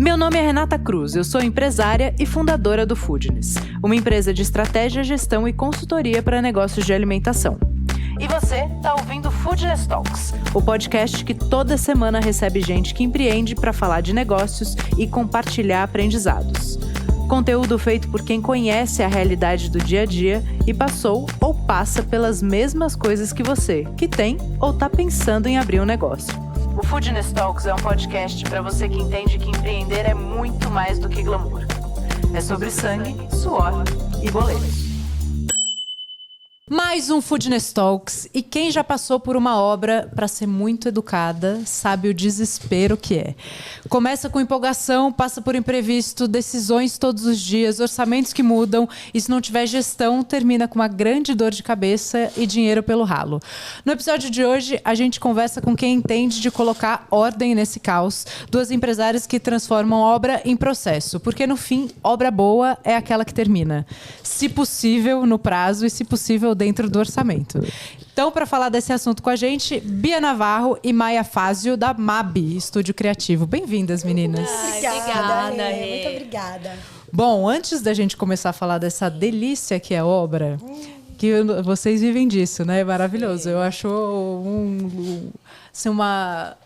Meu nome é Renata Cruz, eu sou empresária e fundadora do Foodness, uma empresa de estratégia, gestão e consultoria para negócios de alimentação. E você está ouvindo Foodness Talks, o podcast que toda semana recebe gente que empreende para falar de negócios e compartilhar aprendizados. Conteúdo feito por quem conhece a realidade do dia a dia e passou ou passa pelas mesmas coisas que você, que tem ou está pensando em abrir um negócio. O Foodness Talks é um podcast para você que entende que empreender é muito mais do que glamour. É sobre sangue, suor e boletos. Mais um Foodness Talks, e quem já passou por uma obra para ser muito educada sabe o desespero que é. Começa com empolgação, passa por imprevisto, decisões todos os dias, orçamentos que mudam, e se não tiver gestão, termina com uma grande dor de cabeça e dinheiro pelo ralo. No episódio de hoje, a gente conversa com quem entende de colocar ordem nesse caos, duas empresárias que transformam obra em processo, porque no fim, obra boa é aquela que termina. Se possível, no prazo, e se possível, dentro do orçamento. Então, para falar desse assunto com a gente, Bia Navarro e Maia Fázio, da MAB, Estúdio Criativo. Bem-vindas, meninas. Obrigada, muito obrigada. Bom, antes da gente começar a falar dessa delícia que é a obra, que vocês vivem disso, né? É maravilhoso. Eu acho uma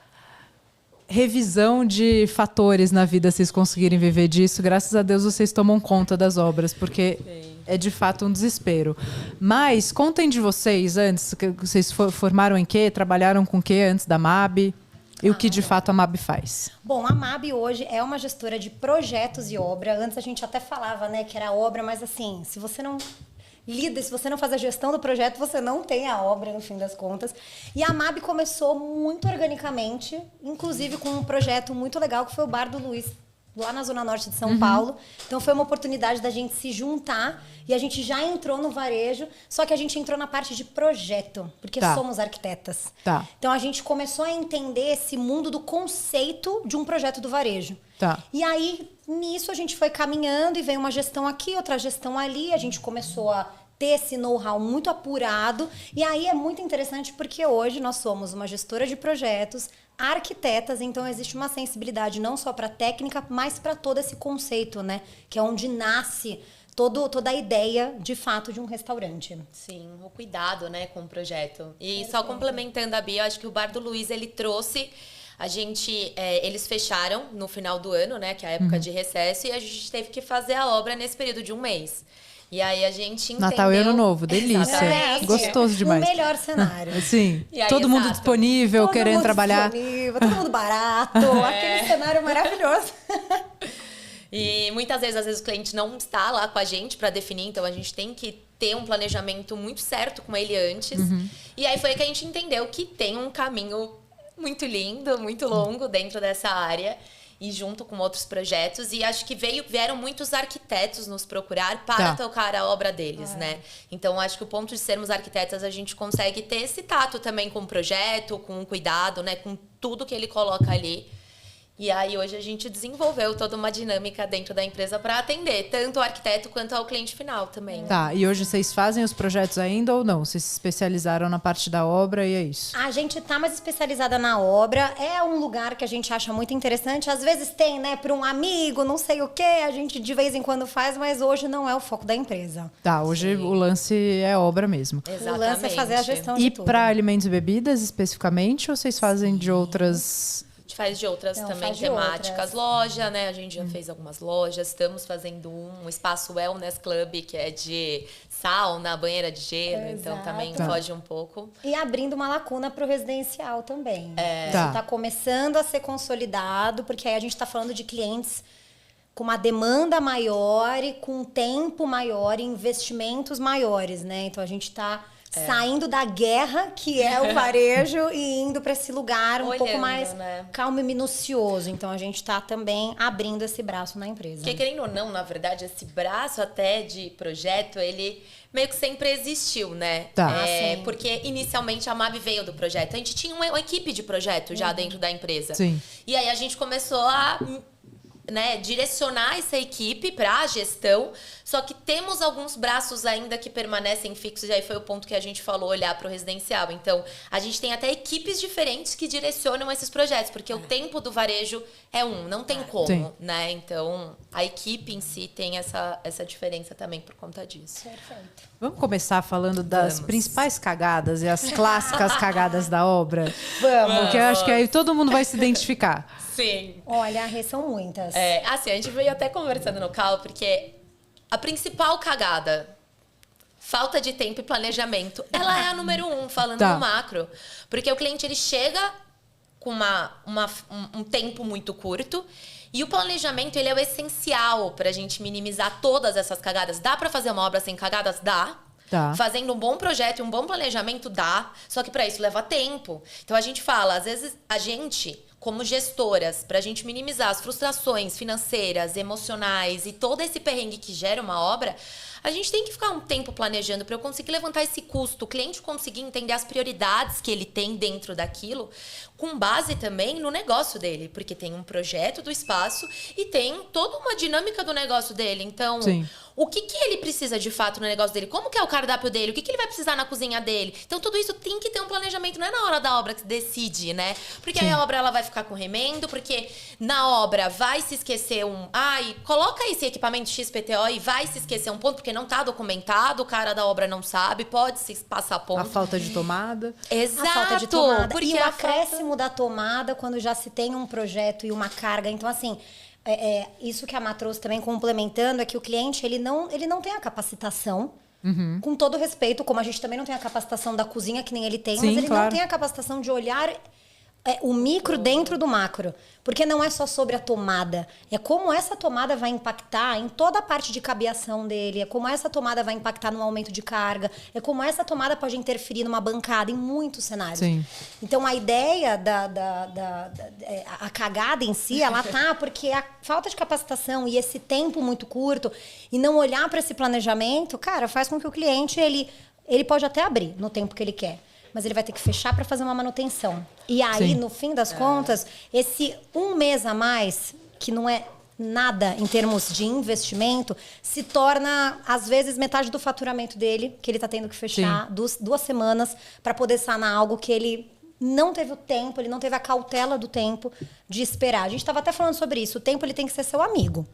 revisão de fatores na vida, vocês conseguirem viver disso. Graças a Deus vocês tomam conta das obras, porque é de fato um desespero. Mas contem de vocês antes, vocês formaram em quê? Trabalharam com o quê antes da MAB? E o que de fato a MAB faz? Bom, a MAB hoje é uma gestora de projetos e obra. Antes a gente até falava, né, que era obra, mas assim, se você não lida, se você não faz a gestão do projeto, você não tem a obra, no fim das contas. E a MAB começou muito organicamente, inclusive com um projeto muito legal, que foi o Bar do Luiz, lá na Zona Norte de São Paulo. Então foi uma oportunidade da gente se juntar e a gente já entrou no varejo, só que a gente entrou na parte de projeto, porque somos arquitetas. Então a gente começou a entender esse mundo do conceito de um projeto do varejo. E aí, nisso, a gente foi caminhando e veio uma gestão aqui, outra gestão ali, a gente começou a ter esse know-how muito apurado. E aí é muito interessante porque hoje nós somos uma gestora de projetos, arquitetas, então existe uma sensibilidade não só para a técnica, mas para todo esse conceito, né? Que é onde nasce toda a ideia, de fato, de um restaurante. Sim, o cuidado, né, com o projeto. E só complementando a Bia, acho que o Bar do Luiz, ele trouxe... eles fecharam no final do ano, né, que é a época de recesso, e a gente teve que fazer a obra nesse período de um mês. E aí a gente entendeu... Natal e Ano Novo, delícia. Gostoso demais. O melhor cenário. Sim, todo mundo disponível, todo querendo mundo trabalhar. Todo mundo barato, aquele cenário maravilhoso. E muitas vezes, às vezes, o cliente não está lá com a gente para definir, então a gente tem que ter um planejamento muito certo com ele antes. E aí foi que a gente entendeu que tem um caminho muito lindo, muito longo dentro dessa área, e junto com outros projetos, e acho que vieram muitos arquitetos nos procurar para tocar a obra deles, né? Então, acho que o ponto de sermos arquitetas, a gente consegue ter esse tato também com o projeto, com o cuidado, né? Com tudo que ele coloca ali. E aí, hoje, a gente desenvolveu toda uma dinâmica dentro da empresa para atender tanto o arquiteto quanto ao cliente final também. E hoje vocês fazem os projetos ainda ou não? Vocês se especializaram na parte da obra e é isso? A gente tá mais especializada na obra. É um lugar que a gente acha muito interessante. Às vezes tem, né, para um amigo, não sei o quê. A gente de vez em quando faz, mas hoje não é o foco da empresa. Hoje o lance é obra mesmo. Exatamente. O lance é fazer a gestão de tudo. E para alimentos e bebidas especificamente, ou vocês fazem de outras... A gente faz de outras também temáticas. Loja, né? A gente já fez algumas lojas. Estamos fazendo um espaço Wellness Club, que é de sauna, banheira de gelo. Então, também foge um pouco. E abrindo uma lacuna para o residencial também. Isso está começando a ser consolidado, porque aí a gente está falando de clientes com uma demanda maior e com um tempo maior e investimentos maiores, né? Então, a gente está saindo da guerra, que é o varejo, e indo para esse lugar pouco mais calmo e minucioso. Então, a gente está também abrindo esse braço na empresa. Porque, querendo ou não, na verdade, esse braço até de projeto, ele meio que sempre existiu, né? Porque, inicialmente, a MAB veio do projeto. A gente tinha uma equipe de projeto já dentro da empresa. Sim. E aí, a gente começou a né, direcionar essa equipe para a gestão, só que temos alguns braços ainda que permanecem fixos, e aí foi o ponto que a gente falou, olhar para o residencial. Então, a gente tem até equipes diferentes que direcionam esses projetos, porque o tempo do varejo é não tem como, né? Então, a equipe em si tem essa diferença também por conta disso. Perfeito. Vamos começar falando das principais cagadas e as clássicas cagadas da obra? Vamos. Porque eu acho que aí todo mundo vai se identificar. Sim. Olha, são muitas. Assim, a gente veio até conversando no carro, porque a principal cagada, falta de tempo e planejamento, ela é a número 1, falando no macro. Porque o cliente, ele chega com um tempo muito curto, e o planejamento, ele é o essencial para a gente minimizar todas essas cagadas. Dá para fazer uma obra sem cagadas? Dá. Fazendo um bom projeto e um bom planejamento, dá. Só que para isso leva tempo. Então, a gente fala, às vezes, a gente, como gestoras, para a gente minimizar as frustrações financeiras, emocionais e todo esse perrengue que gera uma obra, a gente tem que ficar um tempo planejando para eu conseguir levantar esse custo, o cliente conseguir entender as prioridades que ele tem dentro daquilo, com base também no negócio dele, porque tem um projeto do espaço e tem toda uma dinâmica do negócio dele. Então, o que ele precisa de fato no negócio dele? Como que é o cardápio dele? O que ele vai precisar na cozinha dele? Então, tudo isso tem que ter um planejamento. Não é na hora da obra que se decide, né? Porque aí a obra ela vai ficar com remendo, porque na obra vai se esquecer coloca esse equipamento XPTO e vai se esquecer um ponto, porque não tá documentado, o cara da obra não sabe, pode se passar ponto. A falta de tomada. Exato. A falta de tomada. Porque e o acréscimo da tomada quando já se tem um projeto e uma carga. Então, assim, isso que a Má trouxe também complementando é que o cliente, ele não tem a capacitação, com todo respeito, como a gente também não tem a capacitação da cozinha, que nem ele tem, mas ele não tem a capacitação de olhar o micro dentro do macro. Porque não é só sobre a tomada. É como essa tomada vai impactar em toda a parte de cabeação dele. É como essa tomada vai impactar no aumento de carga. É como essa tomada pode interferir numa bancada, em muitos cenários. Então, a ideia a cagada em si, ela tá porque a falta de capacitação e esse tempo muito curto e não olhar para esse planejamento, cara, faz com que o cliente, ele pode até abrir no tempo que ele quer, mas ele vai ter que fechar para fazer uma manutenção. E aí, no fim das contas, esse um mês a mais, que não é nada em termos de investimento, se torna, às vezes, metade do faturamento dele, que ele está tendo que fechar 2 semanas para poder sanar algo que ele não teve o tempo, ele não teve a cautela do tempo de esperar. A gente estava até falando sobre isso. O tempo ele tem que ser seu amigo.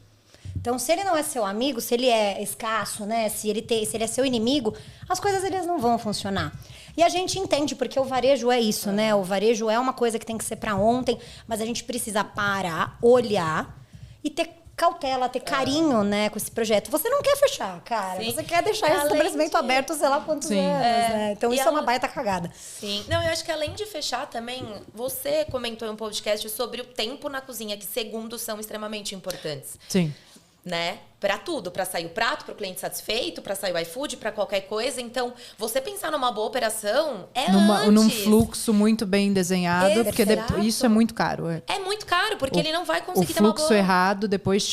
Então, se ele não é seu amigo, se ele é escasso, né? Se ele é seu inimigo, as coisas eles não vão funcionar. E a gente entende, porque o varejo é isso, né? O varejo é uma coisa que tem que ser para ontem, mas a gente precisa parar, olhar e ter cautela, ter carinho, né, com esse projeto. Você não quer fechar, cara. Você quer deixar esse estabelecimento aberto, sei lá quantos anos, né? Então, isso é uma baita cagada. Sim. Não, eu acho que além de fechar também, você comentou em um podcast sobre o tempo na cozinha, que segundos são extremamente importantes. Né? Para tudo, para sair o prato, para o cliente satisfeito, para sair o iFood, para qualquer coisa. Então, você pensar numa boa operação num fluxo muito bem desenhado, porque isso é muito caro. É muito caro, porque ele não vai conseguir ter uma boa... O fluxo errado depois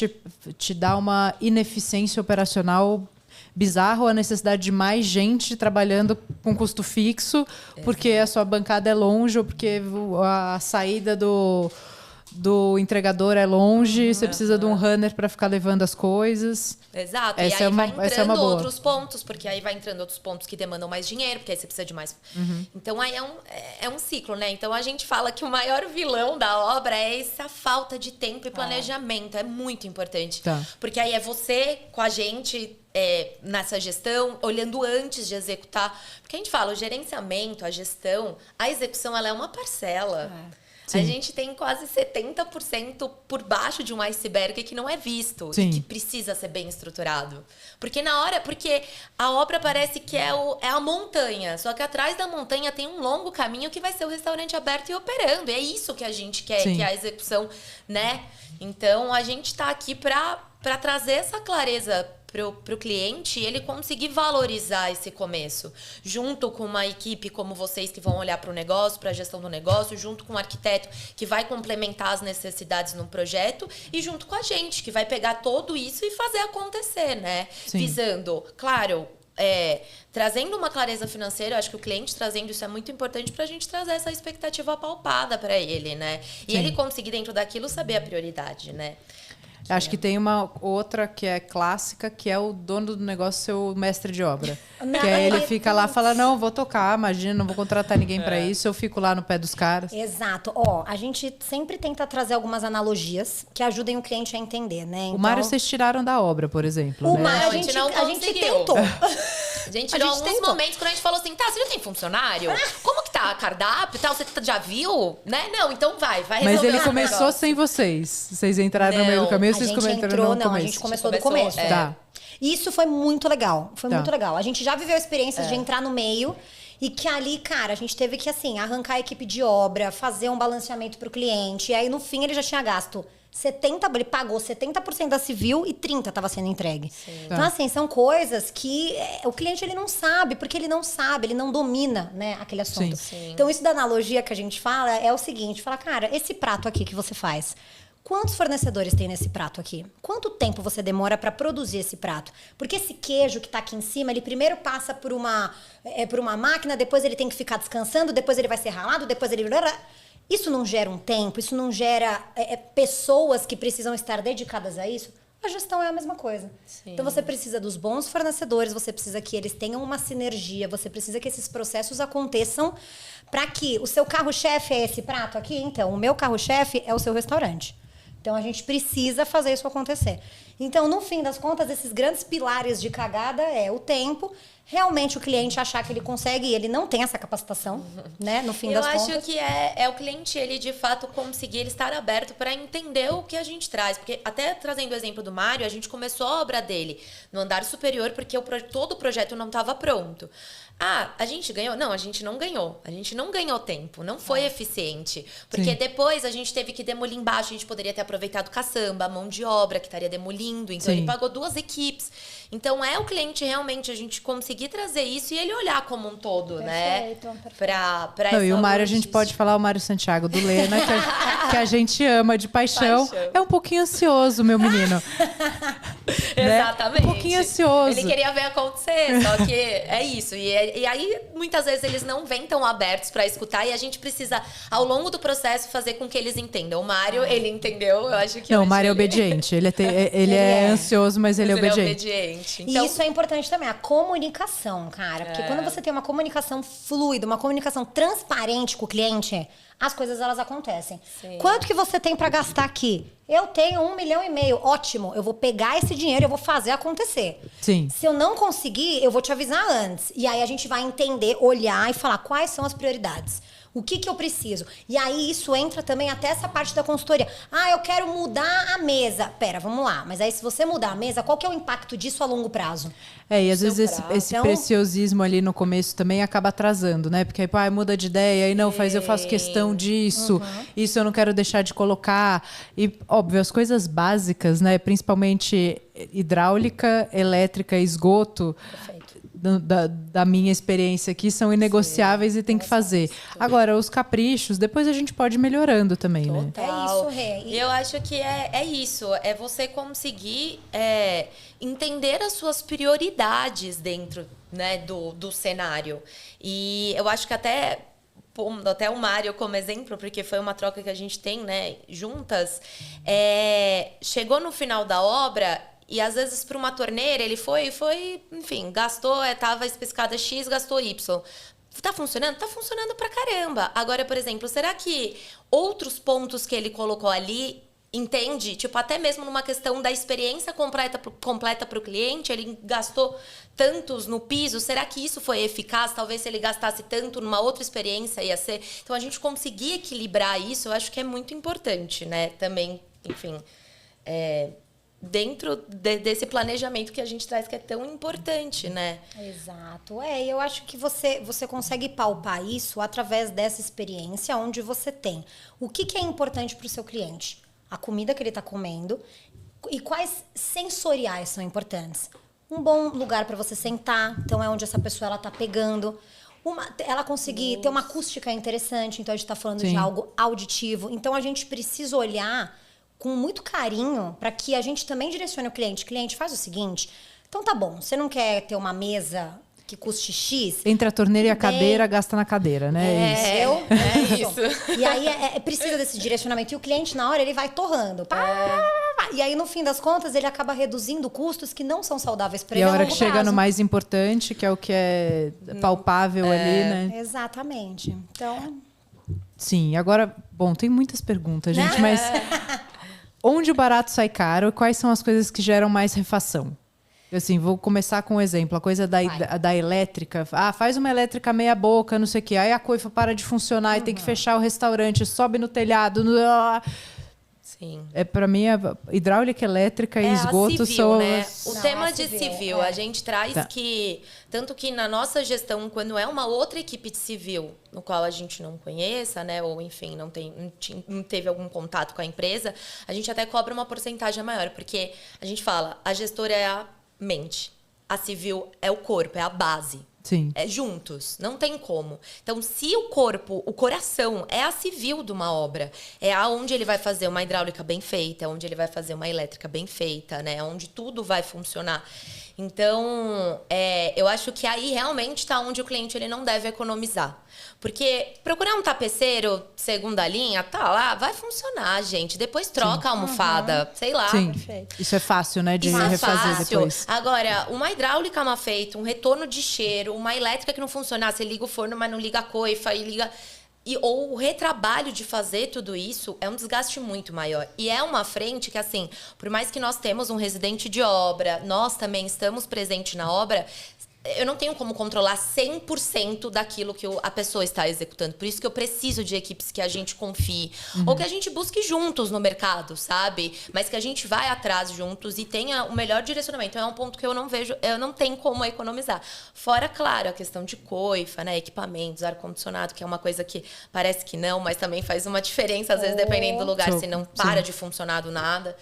te dá uma ineficiência operacional bizarro, a necessidade de mais gente trabalhando com custo fixo, porque a sua bancada é longe ou porque a saída do entregador é longe, você precisa de um runner para ficar levando as coisas. Exato. E aí vai entrando outros pontos, porque aí vai entrando outros pontos que demandam mais dinheiro, porque aí você precisa de mais... Então, aí é um ciclo, né? Então, a gente fala que o maior vilão da obra é essa falta de tempo e planejamento. É muito importante. Porque aí é você com a gente... nessa gestão, olhando antes de executar. Porque a gente fala, o gerenciamento, a gestão, a execução, ela é uma parcela. A gente tem quase 70% por baixo de um iceberg que não é visto e que precisa ser bem estruturado. Porque a obra parece que é a montanha, só que atrás da montanha tem um longo caminho que vai ser o restaurante aberto e operando. E é isso que a gente quer, que é a execução, né? Então, a gente está aqui para trazer essa clareza pro cliente, ele conseguir valorizar esse começo, junto com uma equipe como vocês que vão olhar para o negócio, para a gestão do negócio, junto com um arquiteto que vai complementar as necessidades no projeto e junto com a gente, que vai pegar tudo isso e fazer acontecer, né? Visando, claro, trazendo uma clareza financeira, eu acho que o cliente trazendo isso é muito importante pra gente trazer essa expectativa palpada pra ele, né? E ele conseguir dentro daquilo saber a prioridade, né? Acho que tem uma outra que é clássica, que é o dono do negócio ser o mestre de obra. Que aí ele fica lá e fala, não, vou tocar, imagina, não vou contratar ninguém para isso, eu fico lá no pé dos caras. Exato. Ó, a gente sempre tenta trazer algumas analogias que ajudem o cliente a entender, né? Então, O Mário vocês tiraram da obra, por exemplo. o né? Mário A gente não a gente conseguiu. tentou. A gente tirou alguns tentou. momentos quando a gente falou assim, tá, você já tem funcionário? Como que tá? Cardápio e tal? Você já viu? Né? Não, então vai Mas resolver ele esse começou negócio. sem vocês. Vocês entraram no meio do Não, caminho, A vocês gente entraram entrou, no não, a começo. gente começou do Começou, começo. é. Tá. E isso foi muito legal. Foi Tá. muito legal. A gente já viveu experiências de entrar no meio e que ali, cara, a gente teve que, assim, arrancar a equipe de obra, fazer um balanceamento pro cliente. E aí, no fim, ele já tinha gasto 70%, ele pagou 70% da civil e 30% estava sendo entregue. Então, assim, são coisas que o cliente ele não sabe, porque ele não sabe, ele não domina, né, aquele assunto. Sim. Então, isso da analogia que a gente fala é o seguinte, fala, cara, esse prato aqui que você faz, quantos fornecedores tem nesse prato aqui? Quanto tempo você demora para produzir esse prato? Porque esse queijo que está aqui em cima, ele primeiro passa por uma máquina, depois ele tem que ficar descansando, depois ele vai ser ralado, depois ele... Isso não gera um tempo, isso não gera pessoas que precisam estar dedicadas a isso? A gestão é a mesma coisa. Sim. Então você precisa dos bons fornecedores, você precisa que eles tenham uma sinergia, você precisa que esses processos aconteçam para que o seu carro-chefe é esse prato aqui, então o meu carro-chefe é o seu restaurante. Então a gente precisa fazer isso acontecer. Então, no fim das contas, esses grandes pilares de cagada é o tempo, realmente o cliente achar que ele consegue e ele não tem essa capacitação, né? No fim das contas. Eu acho que é o cliente, ele de fato conseguir ele estar aberto para entender o que a gente traz. Porque até trazendo o exemplo do Mário, a gente começou a obra dele no andar superior porque todo o projeto não estava pronto. Ah, a gente ganhou? Não, a gente não ganhou. A gente não ganhou tempo, não foi eficiente. Porque depois a gente teve que demolir embaixo, a gente poderia ter aproveitado caçamba, a mão de obra que estaria demolindo. Então ele pagou 2 equipes. Então é o cliente realmente a gente conseguir trazer isso e ele olhar como um todo, né? Pra Não, e o Mário, a gente logística. pode falar o Mário Santiago do Lena, que a gente ama de paixão. É um pouquinho ansioso, meu menino. Né? Exatamente. Um pouquinho ansioso. Ele queria ver acontecer, só que é isso. E aí, muitas vezes, eles não vêm tão abertos para escutar e a gente precisa, ao longo do processo, fazer com que eles entendam. O Mário, ele entendeu, eu acho que... Não, o hoje Mário é ele- obediente. Ele é ansioso, mas ele é Mas ele obediente. é obediente. E Então, isso é importante também, a comunicação, cara. Porque quando você tem uma comunicação fluida, uma comunicação transparente com o cliente, as coisas elas acontecem. Sim. Quanto que você tem pra gastar aqui? Eu tenho 1,5 milhão. Ótimo, eu vou pegar esse dinheiro e eu vou fazer acontecer. Sim. Se eu não conseguir, eu vou te avisar antes. E aí a gente vai entender, olhar e falar quais são as prioridades. O que eu preciso? E aí isso entra também até essa parte da consultoria. Ah, eu quero mudar a mesa. Pera, vamos lá. Mas aí se você mudar a mesa, qual que é o impacto disso a longo prazo? E às Seu vezes esse prazo. Então- preciosismo ali no começo também acaba atrasando, né? Porque aí, muda de ideia, aí não, eu faço questão disso, isso eu não quero deixar de colocar. E, óbvio, as coisas básicas, né? Principalmente hidráulica, elétrica, esgoto. Perfeito. Da minha experiência aqui, são inegociáveis e tem que fazer. Agora, os caprichos, depois a gente pode ir melhorando também, né? É isso, Rê. E eu acho que é isso. É você conseguir entender as suas prioridades dentro, né, do cenário. E eu acho que até o Mário como exemplo, porque foi uma troca que a gente tem, né, juntas, chegou no final da obra e às vezes para uma torneira ele foi, enfim, gastou, tava especificada X, gastou Y. Tá funcionando? Tá funcionando pra caramba. Agora, por exemplo, será que outros pontos que ele colocou ali entende? Tipo, até mesmo numa questão da experiência completa para o cliente, ele gastou tantos no piso, será que isso foi eficaz? Talvez se ele gastasse tanto numa outra experiência ia ser... Então, a gente conseguir equilibrar isso, eu acho que é muito importante, né? Também, enfim, dentro desse planejamento que a gente traz, que é tão importante, né? Exato. E eu acho que você consegue palpar isso através dessa experiência onde você tem o que é importante para o seu cliente. A comida que ele está comendo e quais sensoriais são importantes. Um bom lugar para você sentar, então é onde essa pessoa ela tá pegando. Ela conseguir ter uma acústica interessante, então a gente está falando de algo auditivo. Então a gente precisa olhar com muito carinho para que a gente também direcione o cliente. Cliente, faz o seguinte, então tá bom, você não quer ter uma mesa que custe X. Entre a torneira e a tudo bem. cadeira, gasta na cadeira, né? É isso. E aí precisa desse direcionamento. E o cliente, na hora, ele vai torrando. E aí, no fim das contas, ele acaba reduzindo custos que não são saudáveis para E ele a hora longo que chega prazo. no mais importante, que é o que é palpável ali, né? Exatamente. Então... Sim, agora, bom, tem muitas perguntas, gente, mas onde o barato sai caro e quais são as coisas que geram mais refação? Assim, vou começar com um exemplo, a coisa da elétrica. Ah, faz uma elétrica meia boca, não sei o quê. Aí a coifa para de funcionar e tem que fechar o restaurante, sobe no telhado. Sim. Para mim, a hidráulica, elétrica e esgoto civil, são... né? O Não, tema a de civil, civil, a gente traz que... Tanto que na nossa gestão, quando é uma outra equipe de civil, no qual a gente não conheça, né? Ou, enfim, não teve algum contato com a empresa, a gente até cobra uma porcentagem maior. Porque a gente fala, a gestora é a mente. A civil é o corpo, é a base. Sim. É juntos, não tem como. Então, se o corpo, o coração é a civil de uma obra, é aonde ele vai fazer uma hidráulica bem feita, é onde ele vai fazer uma elétrica bem feita, né? É onde tudo vai funcionar. Então, eu acho que aí realmente está onde o cliente ele não deve economizar. Porque procurar um tapeceiro segunda linha, tá lá, vai funcionar, gente. Depois troca a almofada, sei lá. Sim, Perfeito. isso é fácil, né, de Isso é refazer fácil. depois. Agora, uma hidráulica mal feita, um retorno de cheiro, uma elétrica que não funciona, você liga o forno, mas não liga a coifa e liga... ou o retrabalho de fazer tudo isso é um desgaste muito maior. E é uma frente que, assim, por mais que nós temos um residente de obra, nós também estamos presentes na obra, eu não tenho como controlar 100% daquilo que a pessoa está executando. Por isso que eu preciso de equipes que a gente confie. Ou que a gente busque juntos no mercado, sabe? Mas que a gente vai atrás juntos e tenha o melhor direcionamento. É um ponto que eu não vejo, eu não tenho como economizar. Fora, claro, a questão de coifa, né? Equipamentos, ar-condicionado, que é uma coisa que parece que não, mas também faz uma diferença, às vezes, dependendo do lugar. Se não para de funcionar do nada,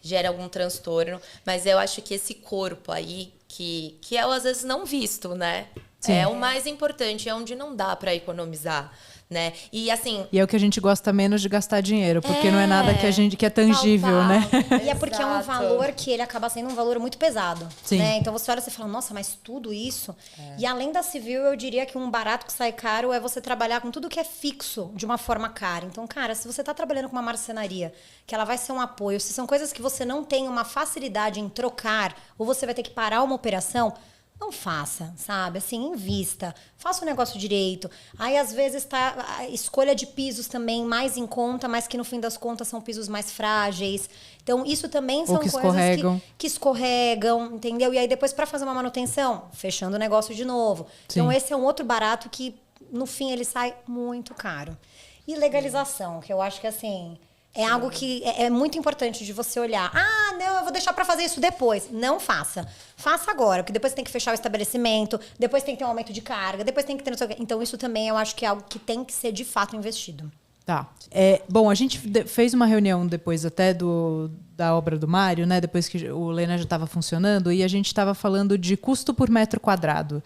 gera algum transtorno. Mas eu acho que esse corpo aí, que é às vezes não visto, né? Sim. É o mais importante, é onde não dá para economizar, né? E assim... E é o que a gente gosta menos de gastar dinheiro, porque não é nada que é tangível, né? E é porque é um valor que ele acaba sendo um valor muito pesado. Sim. Né? Então você olha e fala, nossa, mas tudo isso... E além da civil, eu diria que um barato que sai caro é você trabalhar com tudo que é fixo de uma forma cara. Então, cara, se você está trabalhando com uma marcenaria, que ela vai ser um apoio, se são coisas que você não tem uma facilidade em trocar, ou você vai ter que parar uma operação... Não faça, sabe? Assim, invista. Faça o negócio direito. Aí, às vezes, tá a escolha de pisos também mais em conta, mas que, no fim das contas, são pisos mais frágeis. Então, isso também são coisas que escorregam, entendeu? E aí, depois, para fazer uma manutenção, fechando o negócio de novo. Sim. Então, esse é um outro barato que, no fim, ele sai muito caro. E legalização, que eu acho que, assim... É algo que é muito importante de você olhar. Ah, não, eu vou deixar para fazer isso depois. Não faça. Faça agora, porque depois tem que fechar o estabelecimento, depois tem que ter um aumento de carga, depois tem que ter... Então, isso também eu acho que é algo que tem que ser, de fato, investido. Tá. Bom, a gente fez uma reunião depois até da obra do Mário, né? Depois que o Lena já estava funcionando, e a gente estava falando de custo por metro quadrado.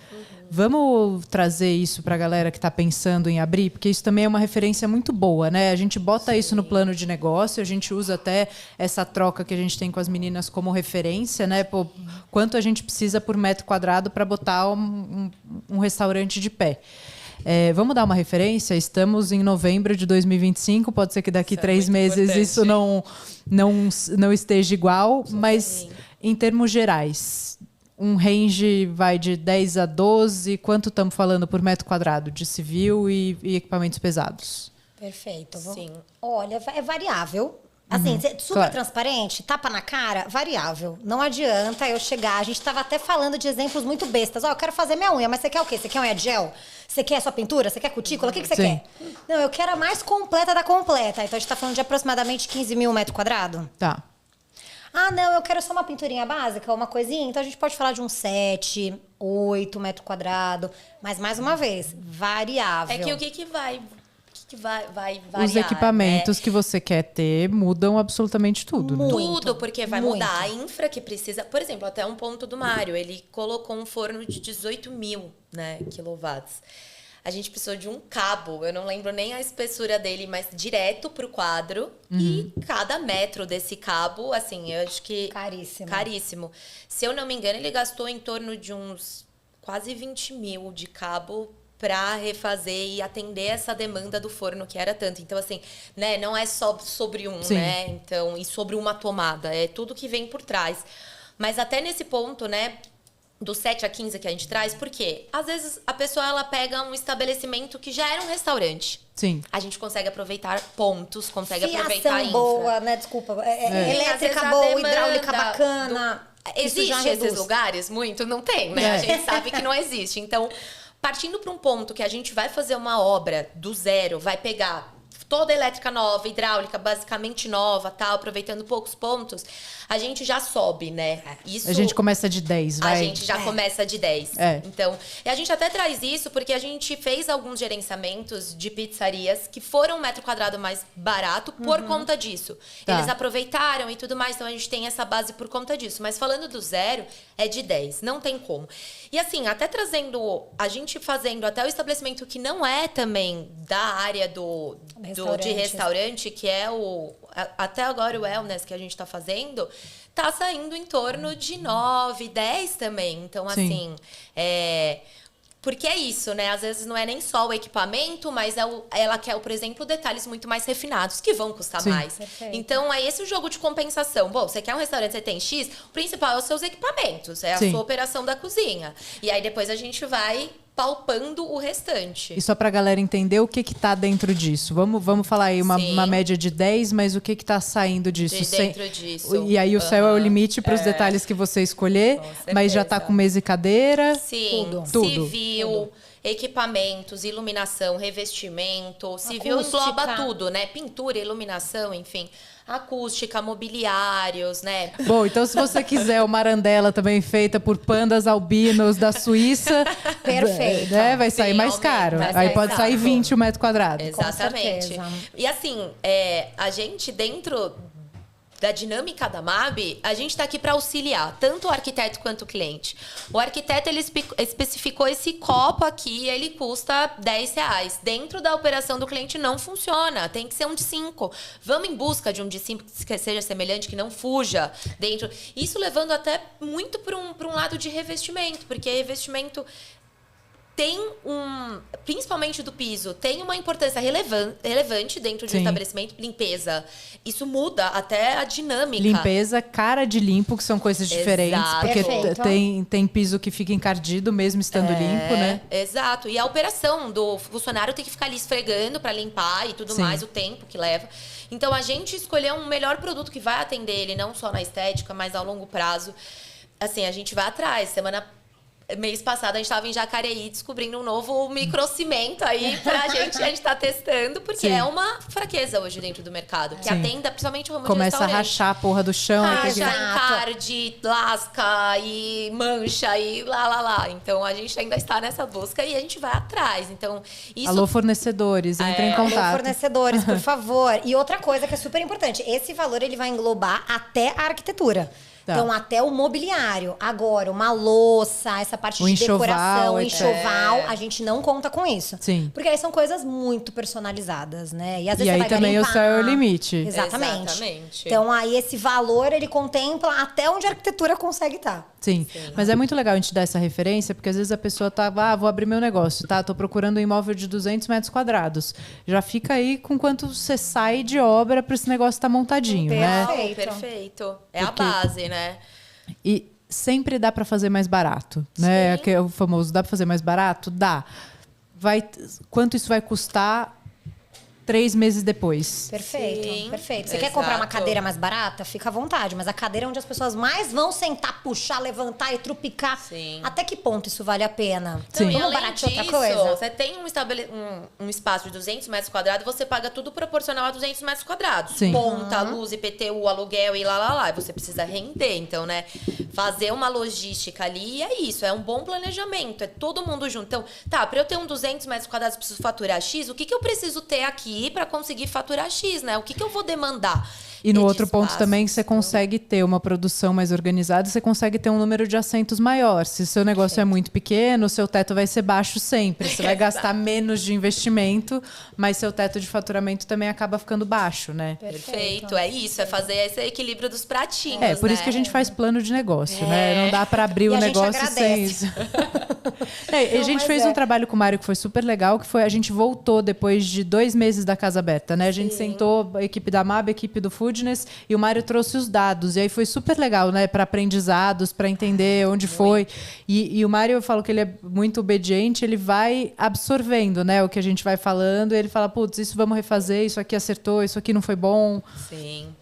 Vamos trazer isso para a galera que está pensando em abrir, porque isso também é uma referência muito boa, né? A gente bota isso no plano de negócio, a gente usa até essa troca que a gente tem com as meninas como referência, né? Pô, quanto a gente precisa por metro quadrado para botar um restaurante de pé. Vamos dar uma referência? Estamos em novembro de 2025, pode ser que daqui 3 meses isso não esteja igual, mas em termos gerais... Um range vai de 10 a 12. Quanto estamos falando por metro quadrado de civil e equipamentos pesados? Perfeito. Sim. Olha, é variável. Assim, super transparente, tapa na cara, variável. Não adianta eu chegar. A gente estava até falando de exemplos muito bestas. Eu quero fazer minha unha, mas você quer o quê? Você quer unha de gel? Você quer sua pintura? Você quer cutícula? O que você quer? Não, eu quero a mais completa da completa. Então a gente está falando de aproximadamente 15 mil metros quadrados. Tá. Ah, não, eu quero só uma pinturinha básica, uma coisinha. Então, a gente pode falar de uns 7, 8 metros quadrados. Mas, mais uma vez, variável. É que o que vai variar, os equipamentos que você quer ter mudam absolutamente tudo, né? Tudo, porque vai mudar a infra que precisa. Por exemplo, até um ponto do Mário. Ele colocou um forno de 18 mil, né, quilowatts. A gente precisou de um cabo, eu não lembro nem a espessura dele, mas direto pro quadro. E cada metro desse cabo, assim, eu acho que... Caríssimo. Caríssimo. Se eu não me engano, ele gastou em torno de uns quase 20 mil de cabo para refazer e atender essa demanda do forno, que era tanto. Então, assim, né, não é só sobre um, né? Então, e sobre uma tomada, é tudo que vem por trás. Mas até nesse ponto, né, do 7 a 15 que a gente traz, por quê? Às vezes a pessoa, ela pega um estabelecimento que já era um restaurante. Sim. A gente consegue aproveitar pontos, consegue aproveitar a infra. boa, né? Desculpa. Elétrica Às vezes boa, a hidráulica bacana. Existe esses lugares? Muito? Não tem, né? A gente sabe que não existe. Então, partindo para um ponto que a gente vai fazer uma obra do zero, vai pegar toda elétrica nova, hidráulica basicamente nova, tal, aproveitando poucos pontos, a gente já sobe, né? Isso, a gente começa de 10, vai. A gente já começa de 10. Então, e a gente até traz isso porque a gente fez alguns gerenciamentos de pizzarias que foram um metro quadrado mais barato por conta disso. Tá. Eles aproveitaram e tudo mais, então a gente tem essa base por conta disso. Mas falando do zero, é de 10, não tem como. E assim, até trazendo, a gente fazendo até o estabelecimento que não é também da área de restaurante, que é até agora o wellness que a gente tá fazendo, tá saindo em torno de 9, 10 também. Então, assim, porque é isso, né? Às vezes não é nem só o equipamento, mas ela quer, por exemplo, detalhes muito mais refinados, que vão custar mais. Perfeito. Então, é esse o jogo de compensação. Bom, você quer um restaurante, você tem X, o principal é os seus equipamentos, é a sua operação da cozinha. E aí, depois a gente vai palpando o restante. E só pra galera entender o que tá dentro disso. Vamos falar aí uma média de 10, mas o que tá saindo disso? De dentro disso. E aí o céu é o limite para os detalhes que você escolher, mas já tá com mesa e cadeira? Sim, tudo. Civil, equipamentos, iluminação, revestimento. Civil engloba tudo, né? Pintura, iluminação, enfim. Acústica, mobiliários, né? Bom, então se você quiser uma arandela também feita por pandas albinos da Suíça, perfeito, né, vai sair mais caro. Aí pode sair 20 o metro quadrado. Exatamente. E assim, a gente dentro da dinâmica da MAB, a gente está aqui para auxiliar tanto o arquiteto quanto o cliente. O arquiteto, ele especificou esse copo aqui, ele custa R$10. Dentro da operação do cliente não funciona, tem que ser um de 5. Vamos em busca de um de 5 que seja semelhante, que não fuja dentro. Isso levando até muito para um lado de revestimento, porque revestimento tem principalmente do piso, tem uma importância relevante dentro de um estabelecimento. Limpeza. Isso muda até a dinâmica. Limpeza, cara de limpo, que são coisas diferentes. Porque tem piso que fica encardido mesmo estando limpo, né? Exato. E a operação do funcionário tem que ficar ali esfregando para limpar e tudo mais, o tempo que leva. Então, a gente escolheu um melhor produto que vai atender ele, não só na estética, mas ao longo prazo. Assim, a gente vai atrás. Mês passado, a gente estava em Jacareí descobrindo um novo microcimento aí pra gente. A gente tá testando, porque é uma fraqueza hoje dentro do mercado. Que atenda principalmente o ramo de restaurante. Começa a rachar a porra do chão. Já encarde, lasca e mancha e lá. Então, a gente ainda está nessa busca e a gente vai atrás. Então, isso... Alô, fornecedores, entrem em contato. Alô, fornecedores, por favor. E outra coisa que é super importante. Esse valor, ele vai englobar até a arquitetura. Então, até o mobiliário. Agora, uma louça, essa parte de decoração, o enxoval, a gente não conta com isso. Sim. Porque aí são coisas muito personalizadas, né? E às vezes aí você vai também limpar. O céu é o limite. Exatamente. Então, aí esse valor, ele contempla até onde a arquitetura consegue estar. Sim. Mas é muito legal a gente dar essa referência, porque às vezes a pessoa tá, vou abrir meu negócio, tá? Tô procurando um imóvel de 200 metros quadrados. Já fica aí com quanto você sai de obra para esse negócio estar montadinho, né? Perfeito. É a base, né? E sempre dá para fazer mais barato, né? Que é o famoso, dá para fazer mais barato? Dá. Quanto isso vai custar 3 meses depois? Perfeito. Você quer comprar uma cadeira mais barata? Fica à vontade. Mas a cadeira é onde as pessoas mais vão sentar, puxar, levantar e trupicar. Até que ponto isso vale a pena? Vamos baratear outra coisa? Você tem um espaço de 200 metros quadrados, você paga tudo proporcional a 200 metros quadrados. Ponta, luz, IPTU, aluguel e lá. E você precisa render. Então, né? Fazer uma logística ali é isso. É um bom planejamento. É todo mundo junto. Então, para eu ter 200 metros quadrados, eu preciso faturar X. O que eu preciso ter aqui ali para conseguir faturar X, né? O que eu vou demandar? E no outro ponto também, você consegue ter uma produção mais organizada, você consegue ter um número de assentos maior. Se o seu negócio é muito pequeno, o seu teto vai ser baixo sempre. Você vai gastar menos de investimento, mas seu teto de faturamento também acaba ficando baixo, né? Perfeito. É isso, é fazer esse equilíbrio dos pratinhos, por isso que a gente faz plano de negócio, né? Não dá para abrir o negócio sem isso. A gente fez um trabalho com o Mário que foi super legal, que foi a gente voltou depois de 2 meses da casa aberta, né? A gente sentou, a equipe da MAB, a equipe do Foodness, e o Mário trouxe os dados. E aí foi super legal, né? Para aprendizados, para entender onde foi. E o Mário, eu falo que ele é muito obediente, ele vai absorvendo, né? O que a gente vai falando, e ele fala, putz, isso vamos refazer, isso aqui acertou, isso aqui não foi bom. Sim.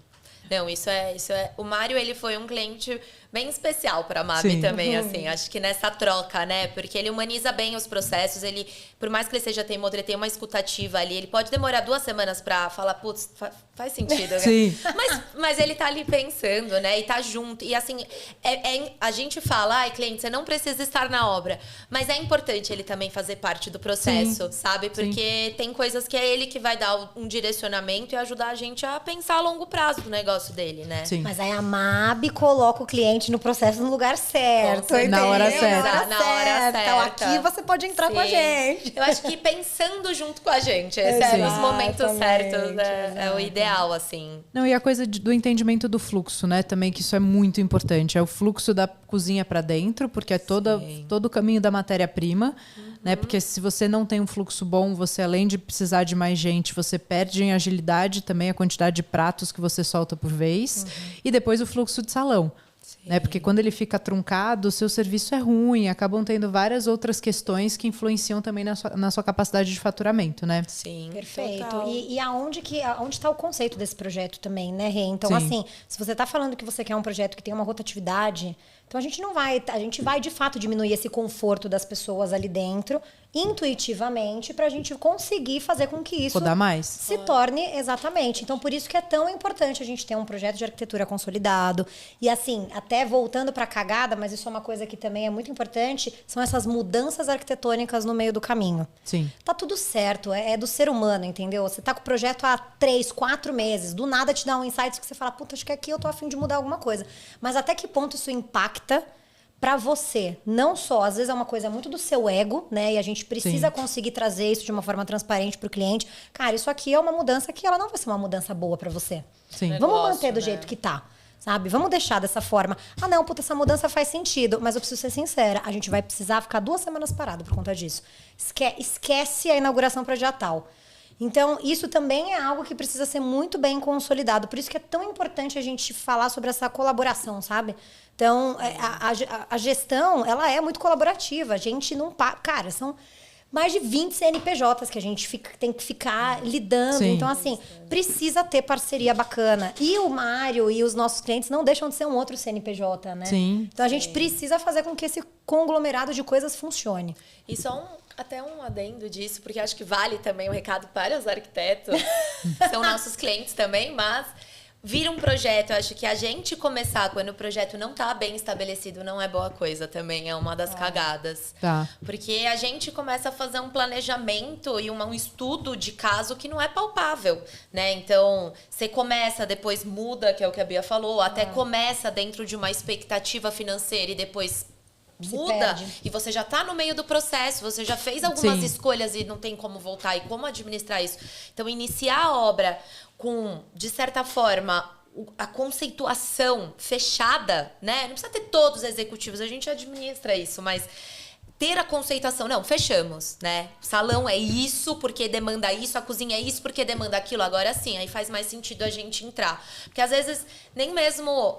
Não, isso é. O Mário, ele foi um cliente bem especial para a MAB também, assim. Acho que nessa troca, né? Porque ele humaniza bem os processos. Ele, por mais que ele seja teimoso, ele tem uma escutativa ali. Ele pode demorar 2 semanas para falar, putz, faz sentido. Sim. Mas ele tá ali pensando, né? E tá junto. E assim, a gente fala, ai, cliente, você não precisa estar na obra. Mas é importante ele também fazer parte do processo, sabe? Porque tem coisas que é ele que vai dar um direcionamento e ajudar a gente a pensar a longo prazo do negócio dele, né? Sim. Mas aí a MAB coloca o cliente no processo no lugar certo. Na hora certa. Na hora certa. Então aqui você pode entrar com a gente. Eu acho que pensando junto com a gente. Esse é nos momentos certos. É o ideal, assim. Não, e a coisa do entendimento do fluxo, né? Também que isso é muito importante. É o fluxo da cozinha para dentro, porque é todo o caminho da matéria-prima. Né? Porque se você não tem um fluxo bom, você, além de precisar de mais gente, você perde em agilidade também a quantidade de pratos que você solta por vez. E depois o fluxo de salão. Né? Porque quando ele fica truncado, o seu serviço é ruim. Acabam tendo várias outras questões que influenciam também na sua capacidade de faturamento, né? Sim, perfeito. E aonde está o conceito desse projeto também, né, Rê? Então, assim, se você está falando que você quer um projeto que tem uma rotatividade, então a gente vai de fato diminuir esse conforto das pessoas ali dentro, intuitivamente, para a gente conseguir fazer com que isso Rodar mais. se torne exatamente. Então, por isso que é tão importante a gente ter um projeto de arquitetura consolidado. E assim, até voltando para a cagada, mas isso é uma coisa que também é muito importante, são essas mudanças arquitetônicas no meio do caminho. Sim. Tá tudo certo, é do ser humano, entendeu? Você tá com o projeto há 3, 4 meses, do nada te dá um insight que você fala, puta, acho que aqui eu tô a fim de mudar alguma coisa. Mas até que ponto isso impacta para você? Não só, às vezes é uma coisa muito do seu ego, né? E a gente precisa conseguir trazer isso de uma forma transparente pro cliente. Cara, isso aqui é uma mudança que ela não vai ser uma mudança boa para você. Sim. Vamos manter do jeito que tá. Sabe? Vamos deixar dessa forma. Ah, não, puta, essa mudança faz sentido. Mas eu preciso ser sincera. A gente vai precisar ficar 2 semanas parado por conta disso. Esquece a inauguração projetal. Então, isso também é algo que precisa ser muito bem consolidado. Por isso que é tão importante a gente falar sobre essa colaboração, sabe? Então, a gestão, ela é muito colaborativa. A gente não... Cara, são mais de 20 CNPJs que a gente tem que ficar lidando. Sim. Então, assim, precisa ter parceria bacana. E o Mário e os nossos clientes não deixam de ser um outro CNPJ, né? Sim. Então, a gente precisa fazer com que esse conglomerado de coisas funcione. E só até um adendo disso, porque acho que vale também um recado para os arquitetos. São nossos clientes também, mas vira um projeto. Eu acho que a gente começar quando o projeto não está bem estabelecido não é boa coisa também. É uma das cagadas. Tá. Porque a gente começa a fazer um planejamento e um estudo de caso que não é palpável, né? Então, você começa, depois muda, que é o que a Bia falou, até começa dentro de uma expectativa financeira e depois muda e você já está no meio do processo, você já fez algumas escolhas e não tem como voltar e como administrar isso. Então, iniciar a obra com, de certa forma, a conceituação fechada, né? Não precisa ter todos os executivos, a gente administra isso, mas ter a conceituação, não, fechamos, né? Salão é isso porque demanda isso, a cozinha é isso porque demanda aquilo. Agora sim, aí faz mais sentido a gente entrar. Porque às vezes nem mesmo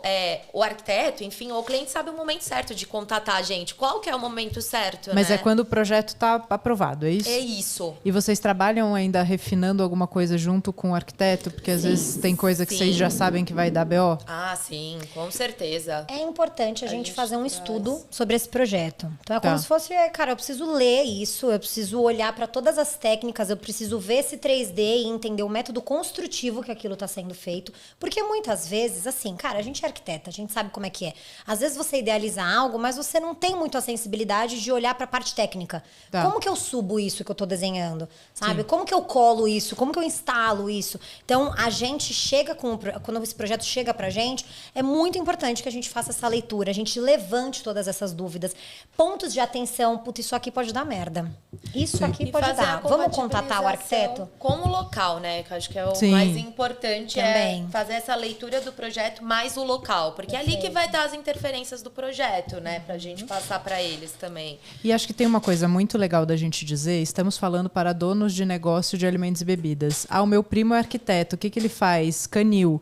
o arquiteto, enfim, ou o cliente sabe o momento certo de contatar a gente. Qual que é o momento certo, Mas né? é quando o projeto está aprovado, é isso? É isso. E vocês trabalham ainda refinando alguma coisa junto com o arquiteto? Porque às vezes tem coisa que vocês já sabem que vai dar BO? Ah, sim, com certeza. É importante a gente fazer um estudo sobre esse projeto. Então, é como se fosse negócio é, cara, eu preciso ler isso, eu preciso olhar para todas as técnicas, eu preciso ver esse 3D e entender o método construtivo que aquilo está sendo feito. Porque muitas vezes, assim, cara, a gente é arquiteta, a gente sabe como é que é. Às vezes você idealiza algo, mas você não tem muito a sensibilidade de olhar para a parte técnica. Tá. Como que eu subo isso que eu tô desenhando? Sabe? Como que eu colo isso? Como que eu instalo isso? Então, a gente chega quando esse projeto chega pra gente, é muito importante que a gente faça essa leitura, a gente levante todas essas dúvidas. Pontos de atenção, puta, isso aqui pode dar merda. Isso aqui E pode fazer a dar. Vamos contatar o arquiteto? Com o local, né? Que eu acho que é o Sim. mais importante, Também. é fazer essa leitura do projeto mais o local. Porque é ali que vai estar as interferências do projeto, né? Pra gente passar pra eles também. E acho que tem uma coisa muito legal da gente dizer, estamos falando para donos de negócio de alimentos e bebidas. O meu primo é arquiteto, o que ele faz? Canil,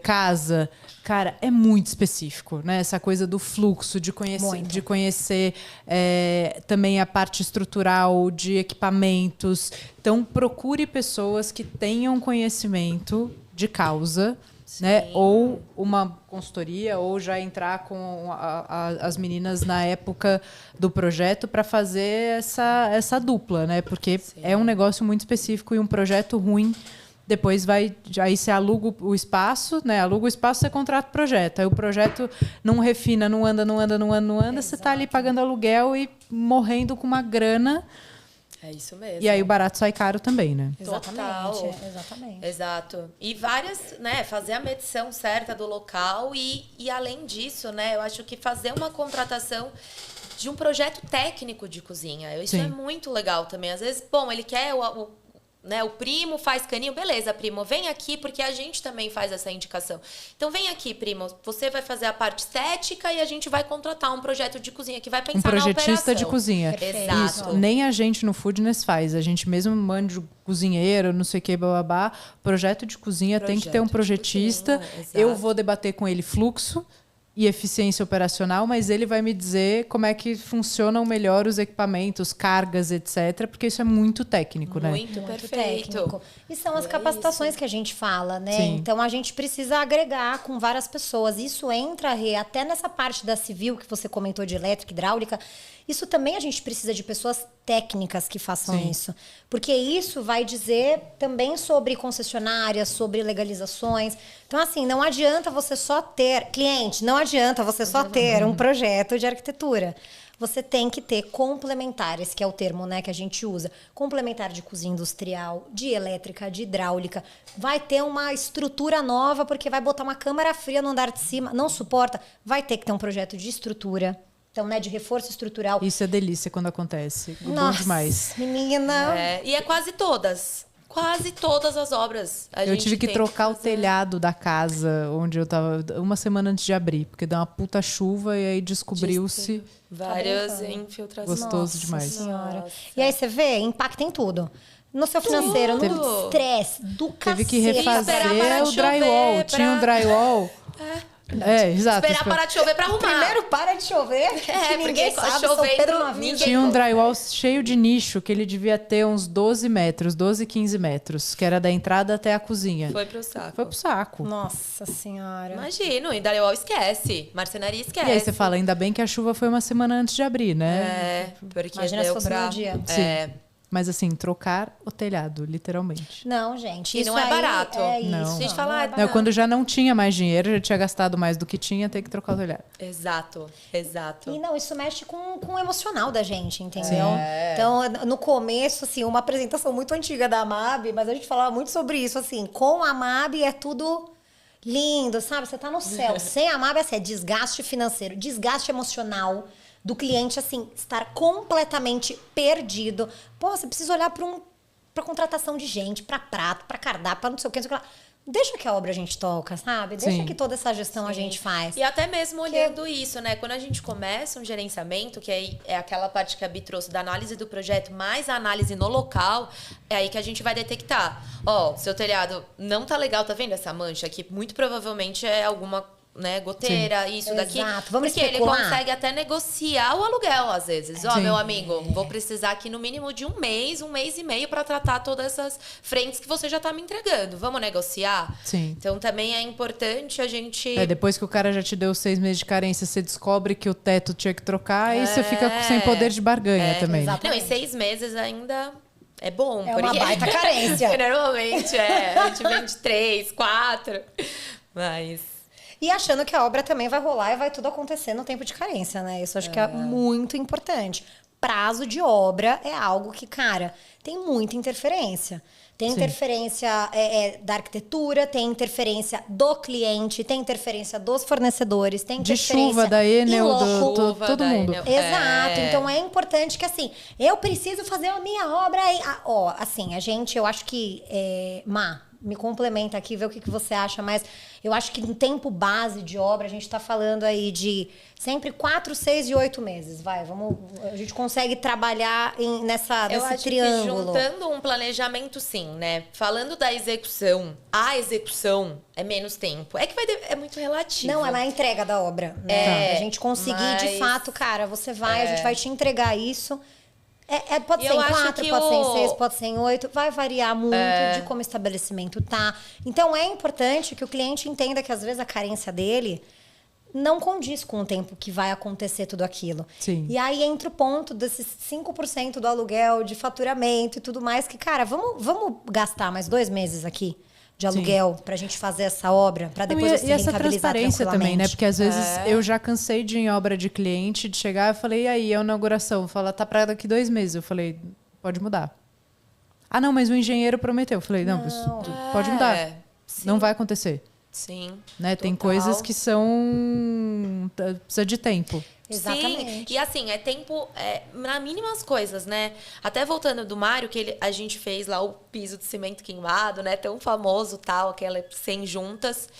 casa. Cara, é muito específico, né? Essa coisa do fluxo, de conhecer também a parte estrutural de equipamentos. Então, procure pessoas que tenham conhecimento de causa, né? Ou uma consultoria, ou já entrar com as meninas na época do projeto para fazer essa dupla, né? Porque é um negócio muito específico e um projeto ruim. Depois aí você aluga o espaço, né? Aluga o espaço, você contrata o projeto. Aí o projeto não refina, não anda, você está ali pagando aluguel e morrendo com uma grana. É isso mesmo. E aí o barato sai caro também, né? Exatamente, exatamente. Exato. E várias, né, fazer a medição certa do local e além disso, né, eu acho que fazer uma contratação de um projeto técnico de cozinha. Isso é muito legal também. Às vezes, ele quer o primo faz caninho, beleza, primo, vem aqui, porque a gente também faz essa indicação. Então, vem aqui, primo, você vai fazer a parte estética e a gente vai contratar um projeto de cozinha que vai pensar na operação. Um projetista de cozinha. Exato. Isso, nem a gente no Foodness faz. A gente mesmo manda o cozinheiro, não sei o que, bababá. Projeto de cozinha tem que ter um projetista. Eu vou debater com ele fluxo e eficiência operacional, mas ele vai me dizer como é que funcionam melhor os equipamentos, cargas, etc., porque isso é muito técnico, né? Muito perfeito. Técnico. E são as capacitações que a gente fala, né? Sim. Então, a gente precisa agregar com várias pessoas. Isso entra, Rê, até nessa parte da civil que você comentou de elétrica, hidráulica. Isso também a gente precisa de pessoas técnicas que façam isso. Porque isso vai dizer também sobre concessionárias, sobre legalizações. Então, assim, não adianta você só ter... Cliente, não adianta você só ter um projeto de arquitetura. Você tem que ter complementares, que é o termo, né, que a gente usa. Complementar de cozinha industrial, de elétrica, de hidráulica. Vai ter uma estrutura nova, porque vai botar uma câmara fria no andar de cima. Não suporta. Vai ter que ter um projeto de estrutura. Então, né, de reforço estrutural. Isso é delícia quando acontece. Nossa, bom demais. Menina. E é quase todas. Quase todas as obras. Eu tive que trocar o telhado da casa onde eu tava uma semana antes de abrir, porque deu uma puta chuva e aí descobriu-se. Várias infiltrações. Gostoso demais. Senhora. E aí você vê, impacta em tudo. No seu financeiro, no estresse, do cacete. Teve que refazer Esperar parar de o drywall. chover Tinha um drywall. Exato. Esperar parar de chover pra arrumar. Primeiro para de chover, que ninguém porque sabe, chovendo, São Pedro não avisa. Tinha um drywall cheio de nicho, que ele devia ter uns 12 metros, 12, 15 metros, que era da entrada até a cozinha. Foi pro saco. Foi pro saco. Nossa senhora. Imagino, e drywall esquece. Marcenaria esquece. E aí você fala, ainda bem que a chuva foi uma semana antes de abrir, né? Porque Imagina se deu fosse pra... no dia. Sim. Mas assim, trocar o telhado, literalmente. Não, gente. E isso não é aí barato. É isso. Não. A gente fala, é ah, Não, quando já não tinha mais dinheiro, já tinha gastado mais do que tinha, tem que trocar o telhado. Exato. E não, isso mexe com o emocional da gente, entendeu? Então, no começo, assim, uma apresentação muito antiga da MAB, mas a gente falava muito sobre isso, assim, com a MAB é tudo lindo, sabe? Você tá no céu. Sem a MAB, assim, é desgaste financeiro, desgaste emocional do cliente, assim, estar completamente perdido. Pô, você precisa olhar pra contratação de gente, pra prato, pra cardápio, pra não sei o que, não sei o que lá. Deixa que a obra a gente toca, sabe? Deixa Sim. que toda essa gestão a gente faz. E até mesmo olhando isso, né? Quando a gente começa um gerenciamento, que aí é aquela parte que a Bi trouxe da análise do projeto, mais a análise no local, é aí que a gente vai detectar. Ó, seu telhado não tá legal, tá vendo essa mancha aqui? Muito provavelmente é alguma né, goteira, isso daqui. Exato. Vamos porque especular. ele consegue até negociar o aluguel, às vezes. Ó, meu amigo, vou precisar aqui no mínimo de um mês e meio para tratar todas essas frentes que você já tá me entregando. Vamos negociar? Sim. Então também é importante a gente... Depois que o cara já te deu 6 meses de carência, você descobre que o teto tinha que trocar e você fica sem poder de barganha também. Exato. Não, e 6 meses ainda é bom. É uma baita carência. Porque normalmente a gente vende 3, 4, mas... E achando que a obra também vai rolar e vai tudo acontecer no tempo de carência, né? Isso eu acho que é muito importante. Prazo de obra é algo que, cara, tem muita interferência. Tem interferência da arquitetura, tem interferência do cliente, tem interferência dos fornecedores, tem De interferência chuva, da Enel, Chuva, todo da mundo. Enel. Exato. Então é importante que, assim, eu preciso fazer a minha obra aí. Assim, eu acho que. Me complementa aqui, vê o que você acha, mas eu acho que em tempo base de obra, a gente está falando aí de sempre 4, 6 e 8 meses. A gente consegue trabalhar nesse triângulo. Que juntando um planejamento, sim, né? Falando da execução, a execução é menos tempo. É que é muito relativo. Não, é na entrega da obra, né? A gente conseguir, de fato, cara, você vai, a gente vai te entregar isso. Pode ser em 4, pode ser em 6, pode ser em 8. Vai variar muito de como o estabelecimento tá. Então, é importante que o cliente entenda que, às vezes, a carência dele não condiz com o tempo que vai acontecer tudo aquilo. Sim. E aí entra o ponto desses 5% do aluguel, de faturamento e tudo mais, que, cara, vamos gastar mais 2 meses aqui de aluguel pra gente fazer essa obra, pra depois você e essa rentabilizar transparência também, né? tranquilamente. Porque às vezes eu já cansei de ir em obra de cliente, de chegar e falei, e aí, a inauguração? Fala, tá pra daqui 2 meses. Eu falei, pode mudar. Ah, não, mas o engenheiro prometeu. Eu falei, não, pode mudar. Sim. Não vai acontecer. Sim. Né? Tem Total. coisas que precisa de tempo. Exatamente. Sim, e assim, é tempo na mínimas coisas, né? Até voltando do Mário, que a gente fez lá o piso de cimento queimado, né? Tão famoso, tal, aquela 100 juntas.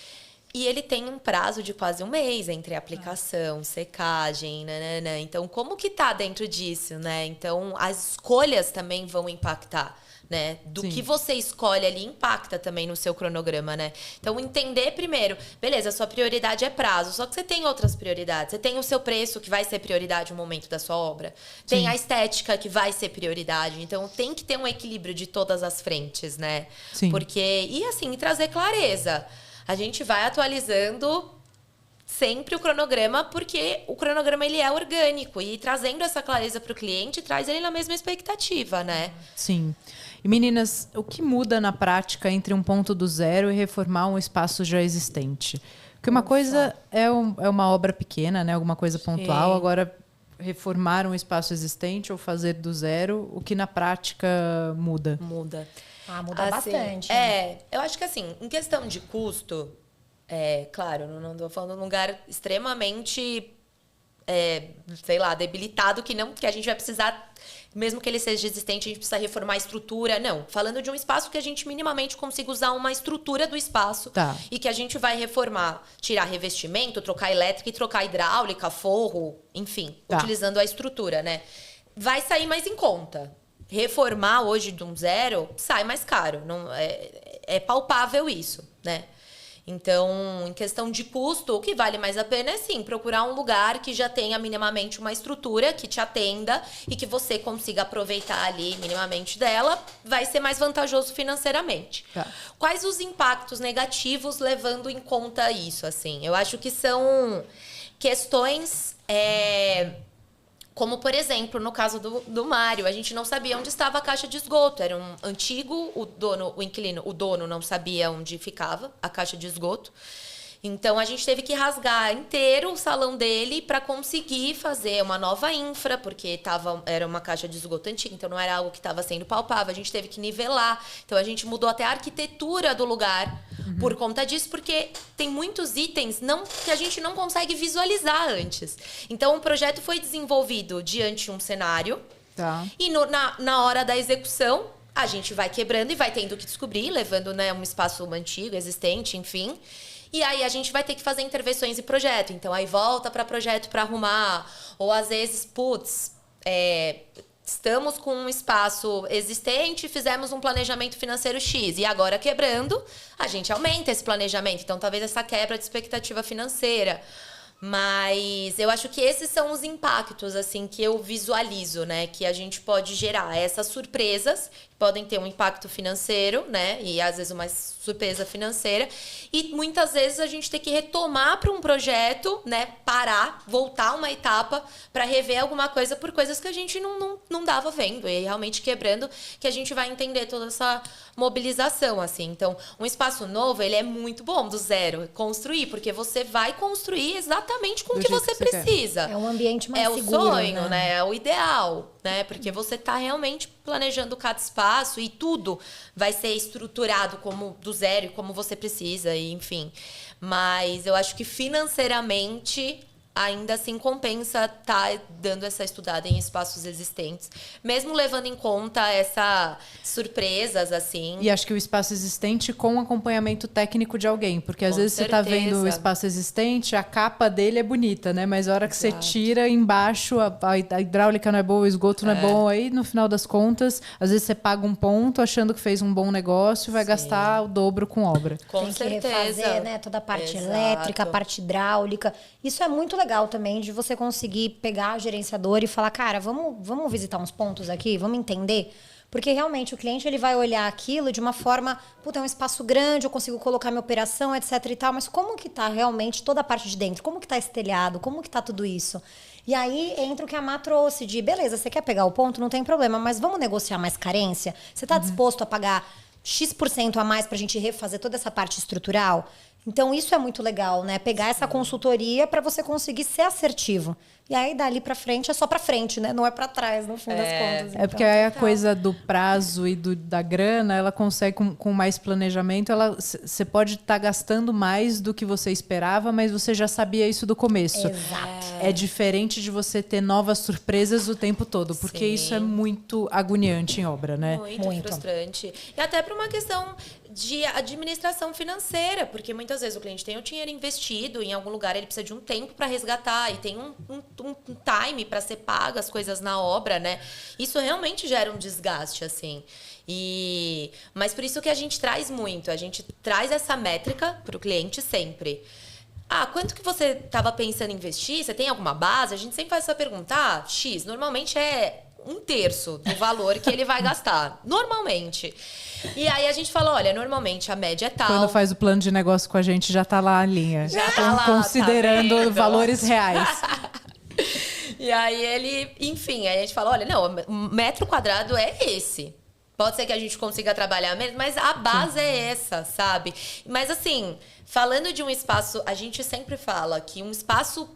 E ele tem um prazo de quase um mês entre aplicação, secagem, nanana. Então, como que tá dentro disso, né? Então, as escolhas também vão impactar. Né? Do que você escolhe ali impacta também no seu cronograma, né? Então, entender primeiro, beleza, a sua prioridade é prazo, só que você tem outras prioridades. Você tem o seu preço, que vai ser prioridade no momento da sua obra. Tem a estética, que vai ser prioridade. Então, tem que ter um equilíbrio de todas as frentes, né? Sim. Porque, e assim, trazer clareza. A gente vai atualizando sempre o cronograma, porque o cronograma ele é orgânico. E trazendo essa clareza para o cliente, traz ele na mesma expectativa, né? Sim. E meninas, o que muda na prática entre um ponto do zero e reformar um espaço já existente? Porque uma coisa é uma obra pequena, né? Alguma coisa pontual. Sim. Agora, reformar um espaço existente ou fazer do zero, o que na prática muda? Muda. Muda bastante. Eu acho que assim, em questão de custo, claro, não estou falando de um lugar extremamente, sei lá, debilitado, que a gente vai precisar, mesmo que ele seja existente, a gente precisa reformar a estrutura. Não, falando de um espaço que a gente minimamente consiga usar uma estrutura do espaço e que a gente vai reformar, tirar revestimento, trocar elétrica e trocar hidráulica, forro, enfim, utilizando a estrutura, né? Vai sair mais em conta. Reformar hoje de um zero sai mais caro. Não, é palpável isso, né? Então, em questão de custo, o que vale mais a pena é, sim, procurar um lugar que já tenha minimamente uma estrutura que te atenda e que você consiga aproveitar ali minimamente dela, vai ser mais vantajoso financeiramente. Quais os impactos negativos levando em conta isso, assim? Eu acho que são questões... Como, por exemplo, no caso do Mário, a gente não sabia onde estava a caixa de esgoto. Era um antigo, o dono não sabia onde ficava a caixa de esgoto. Então, a gente teve que rasgar inteiro o salão dele para conseguir fazer uma nova infra, porque era uma caixa de esgoto antiga, então não era algo que estava sendo palpável. A gente teve que nivelar. Então, a gente mudou até a arquitetura do lugar por conta disso, porque tem muitos itens que a gente não consegue visualizar antes. Então, o projeto foi desenvolvido diante de um cenário e na hora da execução, a gente vai quebrando e vai tendo que descobrir, levando, né, um espaço antigo, existente, enfim. E aí a gente vai ter que fazer intervenções em projeto. Então aí volta para projeto para arrumar. Ou às vezes, estamos com um espaço existente, fizemos um planejamento financeiro X e agora quebrando, a gente aumenta esse planejamento. Então, talvez essa quebra de expectativa financeira. Mas eu acho que esses são os impactos, assim, que eu visualizo, né? Que a gente pode gerar. Essas surpresas que podem ter um impacto financeiro, né? E às vezes uma surpresa financeira. E muitas vezes a gente tem que retomar para um projeto, né? Parar, voltar uma etapa para rever alguma coisa por coisas que a gente não dava vendo. E realmente quebrando que a gente vai entender toda essa mobilização, assim. Então, um espaço novo, ele é muito bom do zero. Construir, porque você vai construir exatamente com o que você precisa. É um ambiente mais seguro, é o sonho, né? É o ideal, né? Porque você está realmente planejando cada espaço e tudo vai ser estruturado como do zero, como você precisa, e enfim. Mas eu acho que financeiramente ainda assim compensa estar dando essa estudada em espaços existentes, mesmo levando em conta essas surpresas, assim. E acho que o espaço existente com acompanhamento técnico de alguém, porque às vezes certeza. Você tá vendo o espaço existente, a capa dele é bonita, né? Mas a hora que você tira embaixo, a hidráulica não é boa, o esgoto não é bom, aí no final das contas, às vezes você paga um ponto achando que fez um bom negócio, vai gastar o dobro com obra. Com Tem certeza. que refazer, né? Toda a parte elétrica, a parte hidráulica. Isso é muito legal também de você conseguir pegar a gerenciadora e falar, cara, vamos visitar uns pontos aqui, vamos entender. Porque realmente o cliente ele vai olhar aquilo de uma forma, puta, é um espaço grande, eu consigo colocar minha operação, etc e tal, mas como que tá realmente toda a parte de dentro? Como que tá esse telhado? Como que tá tudo isso? E aí entra o que a Má trouxe de, beleza, você quer pegar o ponto? Não tem problema, mas vamos negociar mais carência? Você tá disposto a pagar X% a mais pra gente refazer toda essa parte estrutural? Então, isso é muito legal, né? Pegar essa consultoria para você conseguir ser assertivo. E aí, dali para frente, é só para frente, né? Não é para trás, no fim das contas. É porque aí a coisa do prazo e da grana, ela consegue, com mais planejamento, você pode estar gastando mais do que você esperava, mas você já sabia isso do começo. Exato. É diferente de você ter novas surpresas o tempo todo, porque isso é muito agoniante em obra, né? Muito frustrante. E até para uma questão de administração financeira, porque muitas vezes o cliente tem o dinheiro investido em algum lugar, ele precisa de um tempo para resgatar e tem um time para ser pago as coisas na obra, né? Isso realmente gera um desgaste, assim. Mas por isso que a gente traz essa métrica para o cliente sempre. Quanto que você estava pensando em investir? Você tem alguma base? A gente sempre faz essa pergunta. X, normalmente é 1/3 do valor que ele vai gastar. Normalmente. E aí a gente fala, olha, normalmente a média é tal. Quando faz o plano de negócio com a gente, já tá lá a linha. Já tá lá, considerando tá valores reais. E aí enfim, aí a gente fala, olha, não, o metro quadrado é esse. Pode ser que a gente consiga trabalhar menos, mas a base é essa, sabe? Mas assim, falando de um espaço, a gente sempre fala que um espaço,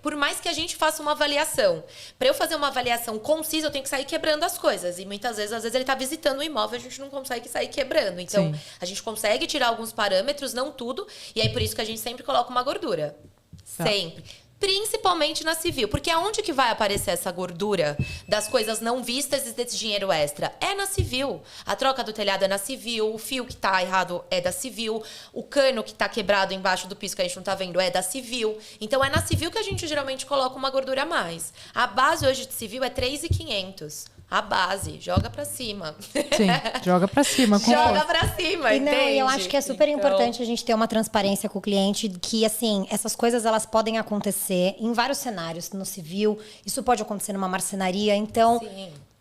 por mais que a gente faça uma avaliação, para eu fazer uma avaliação concisa, eu tenho que sair quebrando as coisas. E muitas vezes, às vezes ele está visitando o imóvel, a gente não consegue sair quebrando. Então, a gente consegue tirar alguns parâmetros, não tudo. E aí, por isso que a gente sempre coloca uma gordura. Sempre. Principalmente na civil. Porque aonde que vai aparecer essa gordura das coisas não vistas e desse dinheiro extra? É na civil. A troca do telhado é na civil, o fio que tá errado é da civil, o cano que tá quebrado embaixo do piso que a gente não tá vendo é da civil. Então é na civil que a gente geralmente coloca uma gordura a mais. A base hoje de civil é 3.500. A base, joga pra cima. Sim, joga pra cima. Joga pra cima, entende? Eu acho que é super importante a gente ter uma transparência com o cliente, que, assim, essas coisas, elas podem acontecer em vários cenários, no civil, isso pode acontecer numa marcenaria, então,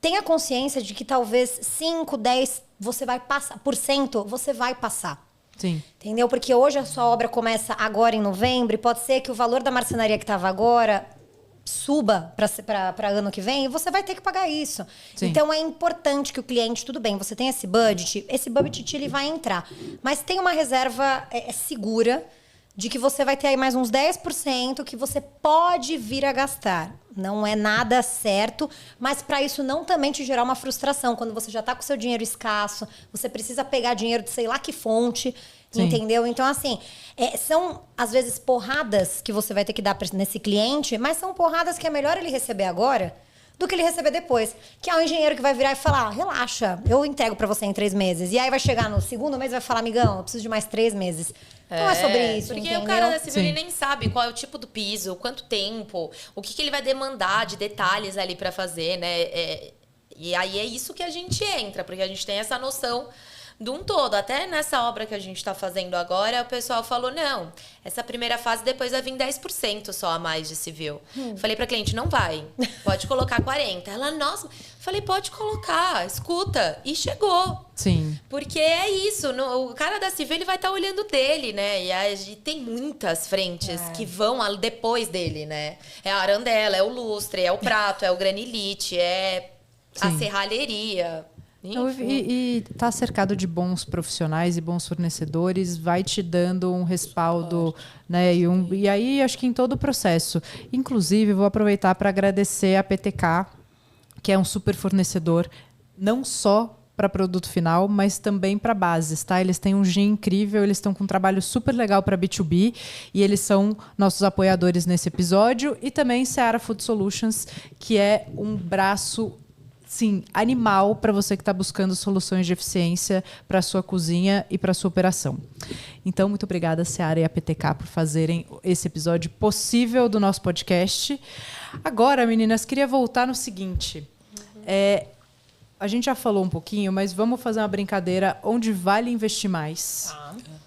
tenha consciência de que talvez 5, 10, você vai passar, você vai passar. Sim. Entendeu? Porque hoje a sua obra começa agora em novembro, e pode ser que o valor da marcenaria que estava agora suba para ano que vem e você vai ter que pagar isso. Sim. Então é importante que o cliente, tudo bem, você tem esse budget ele vai entrar, mas tem uma reserva segura de que você vai ter aí mais uns 10% que você pode vir a gastar. Não é nada certo, mas para isso não também te gerar uma frustração quando você já está com o seu dinheiro escasso, você precisa pegar dinheiro de sei lá que fonte. Sim. Entendeu? Então, assim, são, às vezes, porradas que você vai ter que dar nesse cliente, mas são porradas que é melhor ele receber agora do que ele receber depois. Que é o engenheiro que vai virar e falar, relaxa, eu entrego pra você em 3 meses. E aí vai chegar no segundo mês e vai falar, amigão, eu preciso de mais 3 meses. Não é sobre isso, porque entendeu? o cara da civil ele nem sabe qual é o tipo do piso, quanto tempo, o que ele vai demandar de detalhes ali pra fazer, né? E aí é isso que a gente entra, porque a gente tem essa noção de um todo. Até nessa obra que a gente está fazendo agora, o pessoal falou, não, essa primeira fase depois vai vir 10% só a mais de civil. Falei pra cliente, não vai, pode colocar 40%. Ela, nossa, falei, pode colocar, escuta. E chegou. Sim. Porque é isso, o cara da civil ele vai estar olhando dele, né? E a gente tem muitas frentes que vão depois dele, né? É a arandela, é o lustre, é o prato, é o granilite, é a serralheria. E tá cercado de bons profissionais e bons fornecedores, vai te dando um respaldo, né? E aí, acho que em todo o processo. Inclusive, vou aproveitar para agradecer a PTK, que é um super fornecedor, não só para produto final, mas também para bases, tá? Eles têm um G incrível, eles estão com um trabalho super legal para B2B e eles são nossos apoiadores nesse episódio. E também Seara Food Solutions, que é um braço animal para você que está buscando soluções de eficiência para a sua cozinha e para a sua operação. Então, muito obrigada, Seara e a PTK, por fazerem esse episódio possível do nosso podcast. Agora, meninas, queria voltar no seguinte. A gente já falou um pouquinho, mas vamos fazer uma brincadeira onde vale investir mais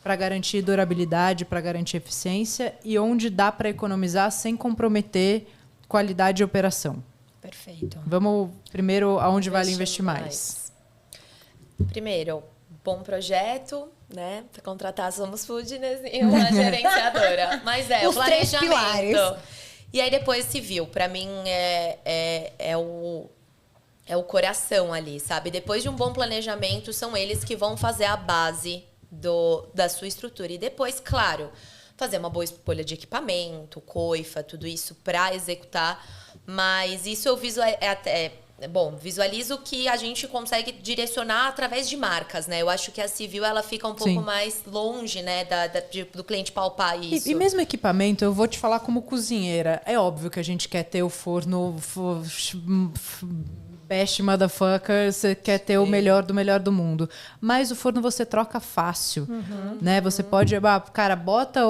para garantir durabilidade, para garantir eficiência e onde dá para economizar sem comprometer qualidade de operação. Perfeito. Vamos primeiro aonde vale investir mais. Primeiro, bom projeto, né? Para contratar Somos Foodness e uma gerenciadora. Mas o Os 3 pilares. planejamento. E aí depois civil. Para mim é o coração ali, sabe? Depois de um bom planejamento, são eles que vão fazer a base da sua estrutura. E depois, claro, fazer uma boa escolha de equipamento, coifa, tudo isso para executar. Mas isso eu visualizo que a gente consegue direcionar através de marcas, né? Eu acho que a civil ela fica um pouco mais longe, né, do cliente palpar isso. E mesmo equipamento, eu vou te falar como cozinheira. É óbvio que a gente quer ter o forno best motherfucker, você quer ter o melhor do mundo. Mas o forno você troca fácil, né? Você pode... cara, bota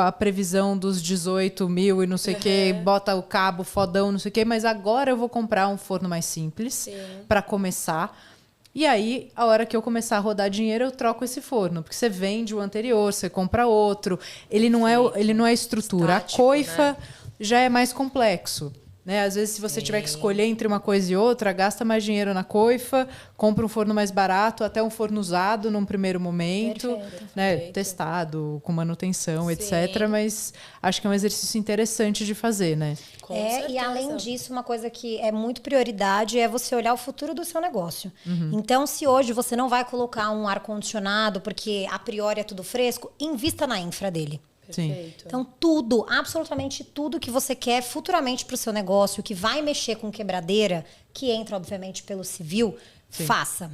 a previsão dos 18 mil e não sei o quê, bota o cabo fodão, não sei o quê, mas agora eu vou comprar um forno mais simples para começar. E aí, a hora que eu começar a rodar dinheiro, eu troco esse forno. Porque você vende o anterior, você compra outro. Ele não é estrutura. Estático, a coifa né? já é mais complexo. Né? Às vezes, se você tiver que escolher entre uma coisa e outra, gasta mais dinheiro na coifa, compra um forno mais barato, até um forno usado num primeiro momento, né? Testado, com manutenção, etc. Mas acho que é um exercício interessante de fazer, né? Com certeza. E além disso, uma coisa que é muito prioridade é você olhar o futuro do seu negócio. Então, se hoje você não vai colocar um ar-condicionado, porque a priori é tudo fresco, invista na infra dele. Perfeito. Então, tudo, absolutamente tudo que você quer futuramente para o seu negócio, que vai mexer com quebradeira, que entra, obviamente, pelo civil, faça.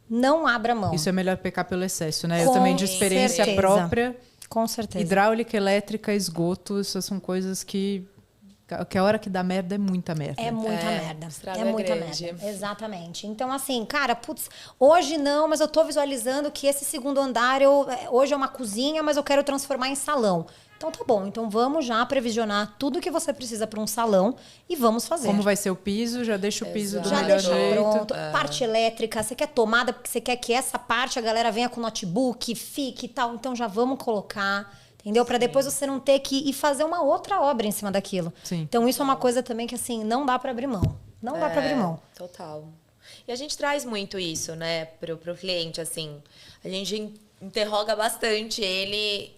Não abra mão. Isso é melhor pecar pelo excesso, né? Eu também, de experiência própria, com certeza. hidráulica, elétrica, esgoto, essas são coisas que a hora que dá merda é muita merda. É muita merda. estrago É muita grande. merda. Exatamente. Então, assim, cara, putz, hoje não, mas eu tô visualizando que esse segundo andar, hoje é uma cozinha, mas eu quero transformar em salão. Então tá bom, então vamos já previsionar tudo que você precisa para um salão e vamos fazer. Como vai ser o piso, já deixa o piso do Já melhor deixa jeito. pronto. Parte elétrica, você quer tomada porque você quer que essa parte a galera venha com notebook, fique e tal. Então já vamos colocar, entendeu? Para depois você não ter que ir fazer uma outra obra em cima daquilo. Sim. Então isso é uma coisa também que assim, não dá para abrir mão. Não dá para abrir mão. Total. E a gente traz muito isso, né, pro cliente, assim. A gente interroga bastante ele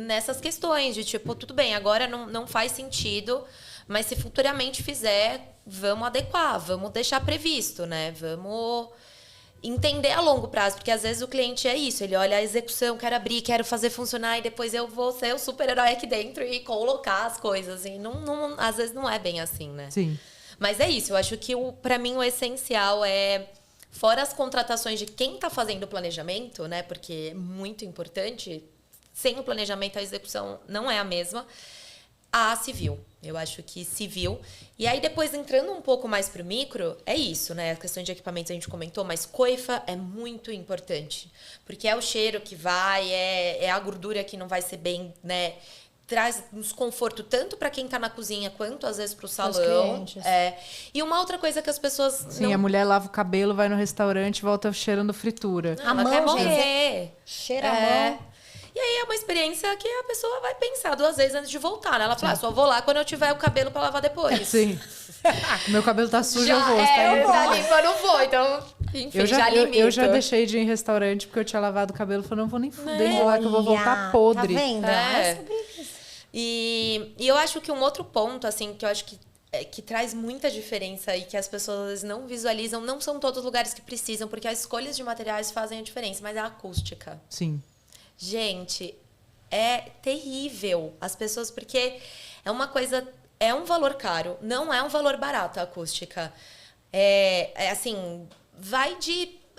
nessas questões de tipo, tudo bem, agora não faz sentido, mas se futuramente fizer, vamos adequar, vamos deixar previsto, né? Vamos entender a longo prazo, porque às vezes o cliente é isso, ele olha a execução, quero abrir, quero fazer funcionar e depois eu vou ser o super-herói aqui dentro e colocar as coisas. E às vezes não é bem assim, né? Sim. Mas é isso, eu acho que para mim o essencial é, fora as contratações de quem está fazendo o planejamento, né? Porque é muito importante, sem o planejamento a execução não é a mesma. a civil. Eu acho que civil. E aí, depois, entrando um pouco mais pro micro, é isso, né? A questão de equipamentos a gente comentou, mas coifa é muito importante. Porque é o cheiro que vai, é a gordura que não vai ser bem, né? Traz um desconforto tanto para quem tá na cozinha, quanto às vezes pro salão. E uma outra coisa que as pessoas Sim, a mulher lava o cabelo, vai no restaurante, volta cheirando fritura. A mão quer morrer. Cheira a mão. E aí é uma experiência que a pessoa vai pensar 2 vezes antes de voltar, né? Ela fala, só vou lá quando eu tiver o cabelo pra lavar depois. Sim. Meu cabelo tá sujo, Já, eu vou. eu tá limpo, eu não vou. Então, enfim, eu já deixei de ir em restaurante porque eu tinha lavado o cabelo. Falei, não vou nem fuder lá que eu vou voltar podre. Tá vendo? É sobre isso. E eu acho que um outro ponto, assim, que eu acho que traz muita diferença e que as pessoas às vezes não visualizam, não são todos os lugares que precisam, porque as escolhas de materiais fazem a diferença, mas é a acústica. Sim. Gente, é terrível as pessoas, porque é uma coisa, é um valor caro, não é um valor barato a acústica. Assim, vai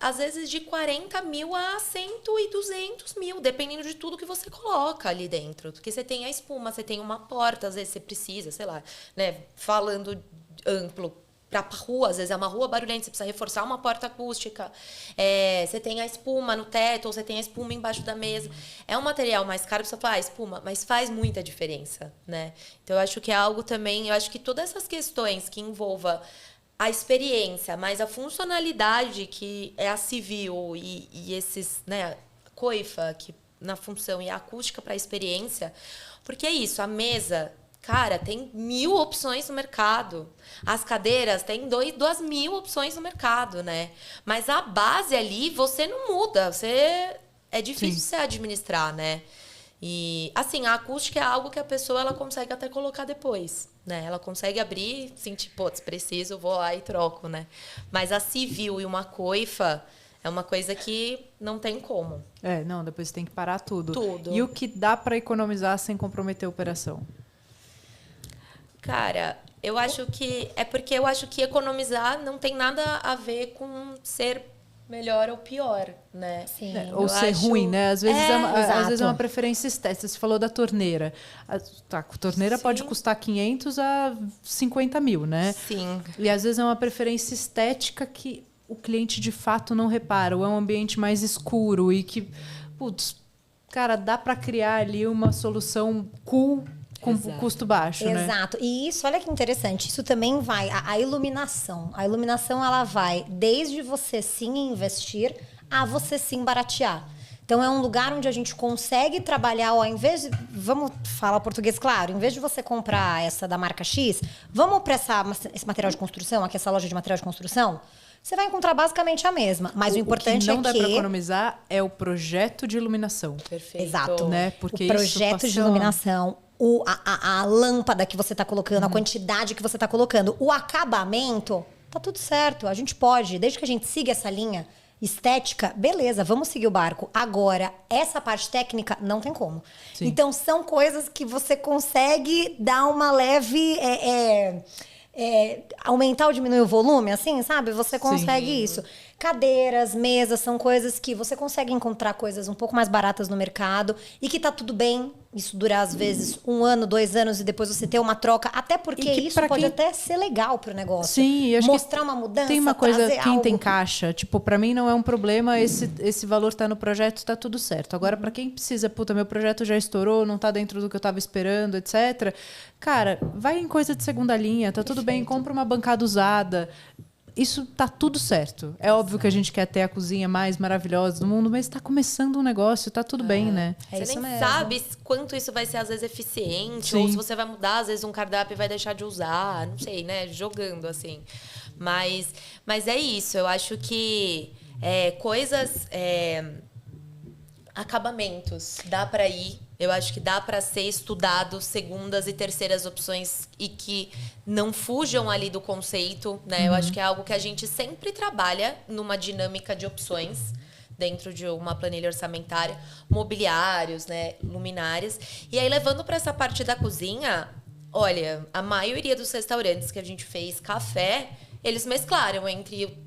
às vezes de 40 mil a 100 e 200 mil, dependendo de tudo que você coloca ali dentro. Porque você tem a espuma, você tem uma porta, às vezes você precisa, sei lá, né, falando amplo, pra rua, às vezes é uma rua barulhenta, você precisa reforçar uma porta acústica. Você tem a espuma no teto, ou você tem a espuma embaixo da mesa. É um material mais caro, você fala, espuma, mas faz muita diferença, né? Então, eu acho que é algo também, eu acho que todas essas questões que envolvam a experiência, mas a funcionalidade que é a civil e esses, né, coifa que na função e a acústica para a experiência, porque é isso, a mesa... Cara, tem 1000 opções no mercado. As cadeiras tem 2.000 opções no mercado, né? Mas a base ali, você não muda. É difícil você administrar, né? E, assim, a acústica é algo que a pessoa ela consegue até colocar depois, né? Ela consegue abrir, sentir, putz, preciso, vou lá e troco, né? Mas a civil e uma coifa... É uma coisa que não tem como. Não, depois tem que parar tudo. Tudo. E o que dá para economizar sem comprometer a operação? Cara, eu acho que... É porque eu acho que economizar não tem nada a ver com ser melhor ou pior, né? Sim. Ou ser ruim, né? Às vezes, às vezes é uma exato. preferência estética. Você falou da torneira. A torneira Sim. pode custar 500 a 50 mil, né? Sim. E às vezes é uma preferência estética que o cliente de fato não repara. Ou é um ambiente mais escuro e que, putz, cara, dá para criar ali uma solução cool com custo baixo, né? Exato. E isso, olha que interessante, isso também vai... A iluminação. A iluminação, ela vai desde você sim investir a você sim baratear. Então, é um lugar onde a gente consegue trabalhar, ao invés de... Vamos falar português claro. Em vez de você comprar essa da marca X, vamos para esse material de construção, aqui essa loja de material de construção, você vai encontrar basicamente a mesma. Mas o importante que não é dá que... para economizar é o projeto de iluminação. Perfeito. Exato. Né? Porque o projeto de iluminação, a lâmpada que você está colocando, a quantidade que você está colocando, o acabamento, tá tudo certo. A gente pode, desde que a gente siga essa linha estética, beleza, vamos seguir o barco. Agora, essa parte técnica, não tem como. Sim. Então, são coisas que você consegue dar uma leve... aumentar ou diminuir o volume, assim, sabe? Você consegue isso. Cadeiras, mesas, são coisas que você consegue encontrar coisas um pouco mais baratas no mercado e que tá tudo bem. Isso dura, às vezes, 1 ano, 2 anos e depois você ter uma troca. Até porque isso pode até ser legal pro negócio. Sim, eu acho mostrar uma mudança, tem uma coisa, quem algo... tem caixa, tipo, pra mim não é um problema, esse valor tá no projeto, tá tudo certo. Agora, pra quem precisa, puta, meu projeto já estourou, não tá dentro do que eu tava esperando, etc. Cara, vai em coisa de segunda linha, tá tudo bem, compra uma bancada usada. Isso tá tudo certo. É óbvio que a gente quer ter a cozinha mais maravilhosa do mundo, mas tá começando um negócio, tá tudo bem, né? Você nem mesmo. sabe quanto isso vai ser, às vezes, eficiente. Sim. Ou se você vai mudar, às vezes, um cardápio e vai deixar de usar. Não sei, né? Jogando, assim. Mas é isso. Eu acho que coisas... acabamentos. Dá para ir. Eu acho que dá para ser estudado segundas e terceiras opções e que não fujam ali do conceito, né? Eu acho que é algo que a gente sempre trabalha numa dinâmica de opções dentro de uma planilha orçamentária, mobiliários, né, luminárias. E aí, levando para essa parte da cozinha, olha, a maioria dos restaurantes que a gente fez café, eles mesclaram entre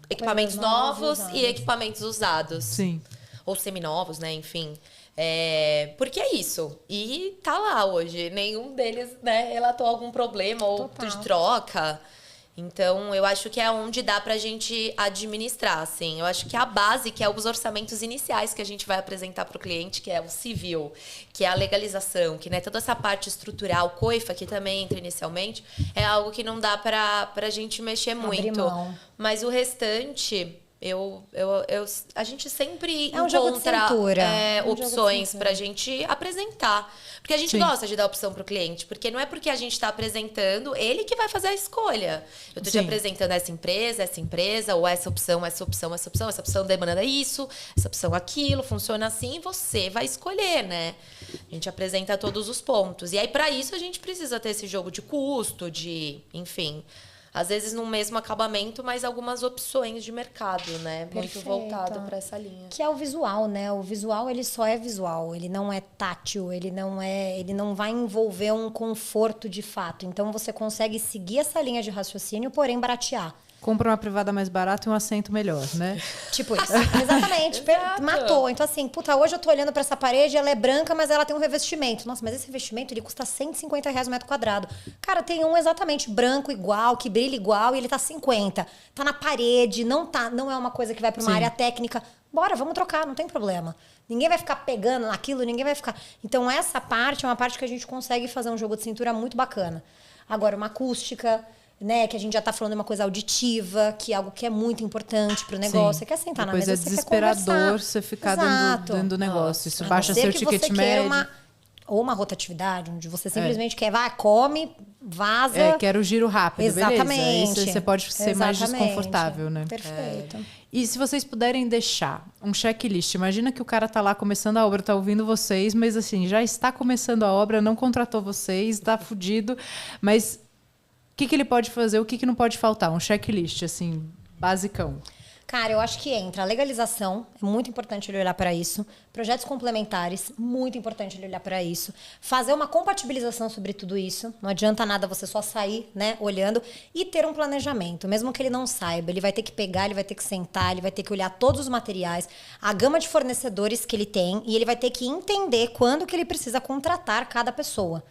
equipamentos novos e equipamentos usados. Sim. Ou seminovos, né? Enfim. Porque é isso. E tá lá hoje. Nenhum deles, né, relatou algum problema ou de troca. Então, eu acho que é onde dá pra gente administrar, assim. Eu acho que a base, que é os orçamentos iniciais que a gente vai apresentar pro cliente, que é o civil, que é a legalização, que, né, toda essa parte estrutural, coifa, que também entra inicialmente, é algo que não dá pra gente mexer muito. Mas o restante... a gente sempre encontra opções pra gente apresentar. Porque a gente gosta de dar opção pro cliente. Porque não é porque a gente tá apresentando, ele que vai fazer a escolha. Eu tô te apresentando essa empresa, ou essa opção demanda isso, essa opção aquilo, funciona assim, e você vai escolher, né? A gente apresenta todos os pontos. E aí, pra isso, a gente precisa ter esse jogo de custo, enfim... Às vezes no mesmo acabamento, mas algumas opções de mercado, né? Muito voltado para essa linha. Que é o visual, né? O visual, ele só é visual, ele não é tátil, ele não vai envolver um conforto de fato. Então você consegue seguir essa linha de raciocínio, porém baratear. Compra uma privada mais barata e um assento melhor, né? Tipo isso. Exatamente. Matou. Então, assim, puta, hoje eu tô olhando pra essa parede, ela é branca, mas ela tem um revestimento. Nossa, mas esse revestimento, ele custa R$150 o metro quadrado. Cara, tem um exatamente branco igual, que brilha igual, e ele tá 50. Tá na parede, não é uma coisa que vai pra uma área técnica. Bora, vamos trocar, não tem problema. Ninguém vai ficar pegando naquilo, ninguém vai ficar... Então, essa parte é uma parte que a gente consegue fazer um jogo de cintura muito bacana. Agora, uma acústica... Né, que a gente já tá falando de uma coisa auditiva, que é algo que é muito importante pro negócio. Você quer sentar na mesa, você quer conversar. Depois é desesperador você ficar dentro do negócio. Isso baixa seu ticket médio. Ou uma rotatividade, onde você simplesmente quer, vai, come, vaza. Quero giro rápido, exatamente. Beleza. Aí você pode ser mais desconfortável, né? Perfeito. E se vocês puderem deixar um checklist, imagina que o cara tá lá começando a obra, tá ouvindo vocês, mas assim, já está começando a obra, não contratou vocês, tá fudido, mas... O que ele pode fazer, o que não pode faltar? Um checklist, assim, basicão. Cara, eu acho que entra a legalização, é muito importante ele olhar para isso. Projetos complementares, muito importante ele olhar para isso. Fazer uma compatibilização sobre tudo isso. Não adianta nada você só sair, né, olhando. E ter um planejamento. Mesmo que ele não saiba, ele vai ter que pegar, ele vai ter que sentar, ele vai ter que olhar todos os materiais, a gama de fornecedores que ele tem, e ele vai ter que entender quando que ele precisa contratar cada pessoa.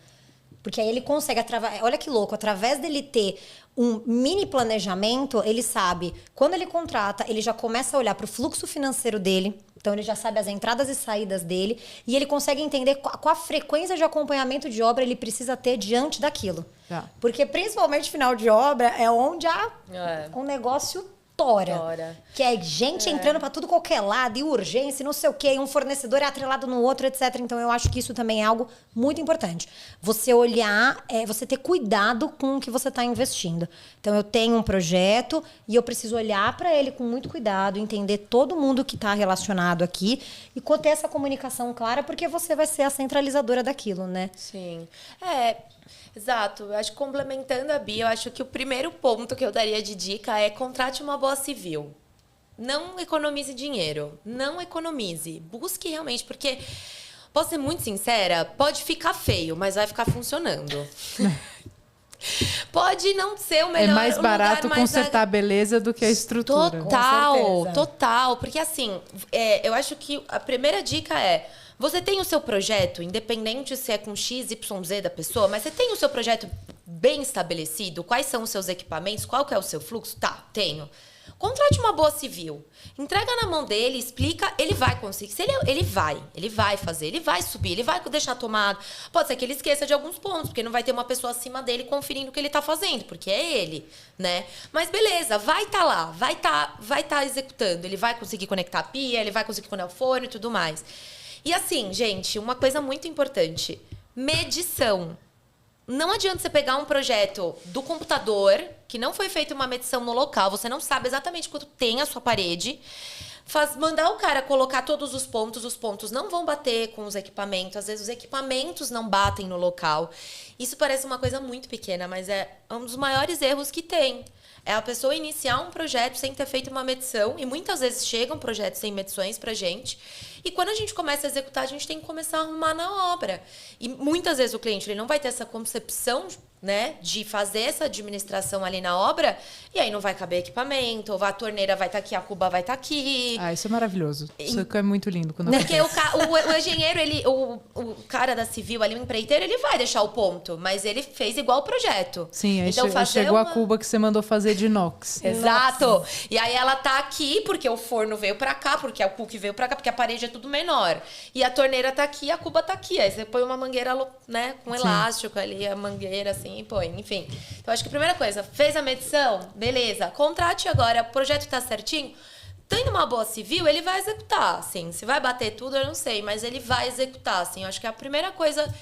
Porque aí ele consegue, olha que louco, através dele ter um mini planejamento, ele sabe, quando ele contrata, ele já começa a olhar para o fluxo financeiro dele, então ele já sabe as entradas e saídas dele, e ele consegue entender qual a frequência de acompanhamento de obra ele precisa ter diante daquilo. Porque principalmente final de obra é onde há um negócio tora. Que é gente entrando para tudo qualquer lado, e urgência, não sei o quê, e um fornecedor é atrelado no outro, etc. Então, eu acho que isso também é algo muito importante. Você olhar, você ter cuidado com o que você está investindo. Então, eu tenho um projeto e eu preciso olhar para ele com muito cuidado, entender todo mundo que está relacionado aqui e ter essa comunicação clara, porque você vai ser a centralizadora daquilo, né? Sim. Exato. Eu acho que complementando a Bia, eu acho que o primeiro ponto que eu daria de dica é contrate uma boa civil. Não economize dinheiro. Não economize. Busque realmente, porque, posso ser muito sincera, pode ficar feio, mas vai ficar funcionando. Pode não ser o melhor. É mais barato consertar a beleza do que a estrutura. Total. Porque assim, eu acho que a primeira dica é: você tem o seu projeto, independente se é com X, Y, Z da pessoa, mas você tem o seu projeto bem estabelecido? Quais são os seus equipamentos? Qual que é o seu fluxo? Tá, tenho. Contrate uma boa civil. Entrega na mão dele, explica, ele vai conseguir. Se ele vai fazer, ele vai subir, ele vai deixar tomado. Pode ser que ele esqueça de alguns pontos, porque não vai ter uma pessoa acima dele conferindo o que ele tá fazendo, porque é ele, né? Mas beleza, vai estar lá, vai tá executando. Ele vai conseguir conectar a pia, ele vai conseguir conectar o forno e tudo mais. E assim, gente, uma coisa muito importante: medição. Não adianta você pegar um projeto do computador, que não foi feita uma medição no local, você não sabe exatamente quanto tem a sua parede, mandar o cara colocar todos os pontos não vão bater com os equipamentos, às vezes os equipamentos não batem no local. Isso parece uma coisa muito pequena, mas é um dos maiores erros que tem. É a pessoa iniciar um projeto sem ter feito uma medição, e muitas vezes chegam projetos sem medições pra gente, e quando a gente começa a executar, a gente tem que começar a arrumar na obra. E muitas vezes o cliente ele não vai ter essa concepção né, de fazer essa administração ali na obra, e aí não vai caber equipamento, ou a torneira vai estar aqui, a cuba vai estar aqui. Ah, isso é maravilhoso. Isso é muito lindo quando Porque acontece. o engenheiro, o cara da civil ali, o empreiteiro, ele vai deixar o ponto, mas ele fez igual o projeto. Sim, aí então, fazer chegou a cuba que você mandou fazer de inox. Exato. Nossa. E aí ela tá aqui porque o forno veio pra cá, porque o cookie veio pra cá, porque a parede é tudo menor. E a torneira tá aqui, a cuba tá aqui. Aí você põe uma mangueira, né, com elástico ali, a mangueira assim, e põe, enfim. Então acho que a primeira coisa, fez a medição, beleza. Contrate agora, o projeto tá certinho. Tendo uma boa civil, ele vai executar, assim. Se vai bater tudo, eu não sei, mas ele vai executar, assim. Eu acho que é a primeira coisa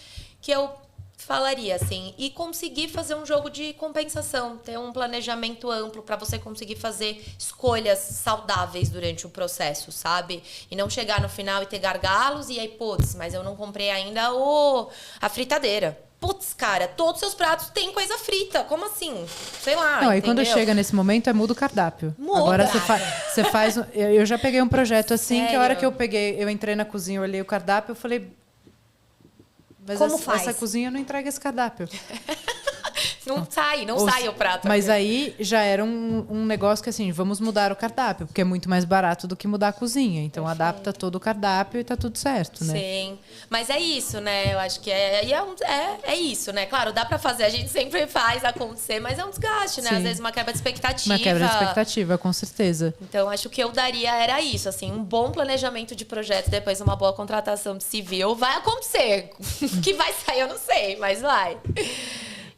que eu falaria, assim. E conseguir fazer um jogo de compensação, ter um planejamento amplo para você conseguir fazer escolhas saudáveis durante o processo, sabe? E não chegar no final e ter gargalos e aí, putz, mas eu não comprei ainda a fritadeira. Putz, cara, todos os seus pratos têm coisa frita. Como assim? Sei lá. Não, aí entendeu? quando chega nesse momento, muda o cardápio. Muda. Agora você faz. Eu já peguei um projeto assim, que a hora Sério? que eu entrei na cozinha, eu olhei o cardápio, eu falei. Mas Como faz? essa cozinha não entrega esse cardápio. Não sai o prato. Mas aqui. aí já era um negócio que assim, vamos mudar o cardápio, porque é muito mais barato do que mudar a cozinha. Então adapta todo o cardápio e tá tudo certo, né? Sim. Mas é isso, né? Eu acho que é isso, né? Claro, dá pra fazer, a gente sempre faz acontecer, mas é um desgaste, né? Sim. Às vezes uma quebra de expectativa. Uma quebra de expectativa, com certeza. Então, acho que eu daria era isso, assim, um bom planejamento de projeto, depois uma boa contratação de civil. Vai acontecer. O que vai sair, eu não sei, mas vai.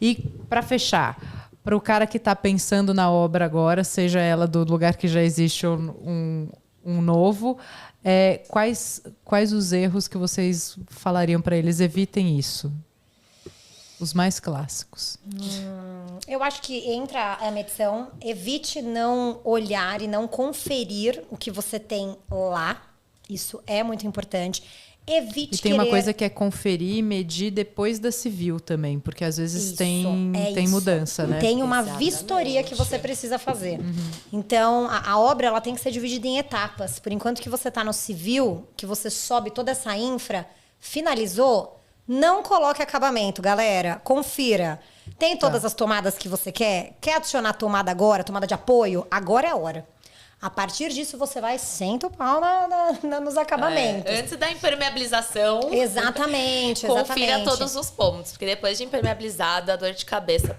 E para fechar, para o cara que está pensando na obra agora, seja ela do lugar que já existe ou um novo, quais os erros que vocês falariam para eles? Evitem isso. Os mais clássicos. Eu acho que entra a medição, evite não olhar e não conferir o que você tem lá. Isso é muito importante. Evite E tem uma coisa que é conferir e medir depois da civil também, porque às vezes tem mudança, né? Tem uma Exatamente. vistoria que você precisa fazer. Então, a obra ela tem que ser dividida em etapas. Por enquanto que você está no civil, que você sobe toda essa infra, finalizou, não coloque acabamento, galera. Confira. Tem todas as tomadas que você quer? Quer adicionar tomada agora, tomada de apoio? Agora é a hora. A partir disso, você vai senta o pau nos acabamentos. Antes da impermeabilização. Exatamente. Confira todos os pontos. Porque depois de impermeabilizado, dá dor de cabeça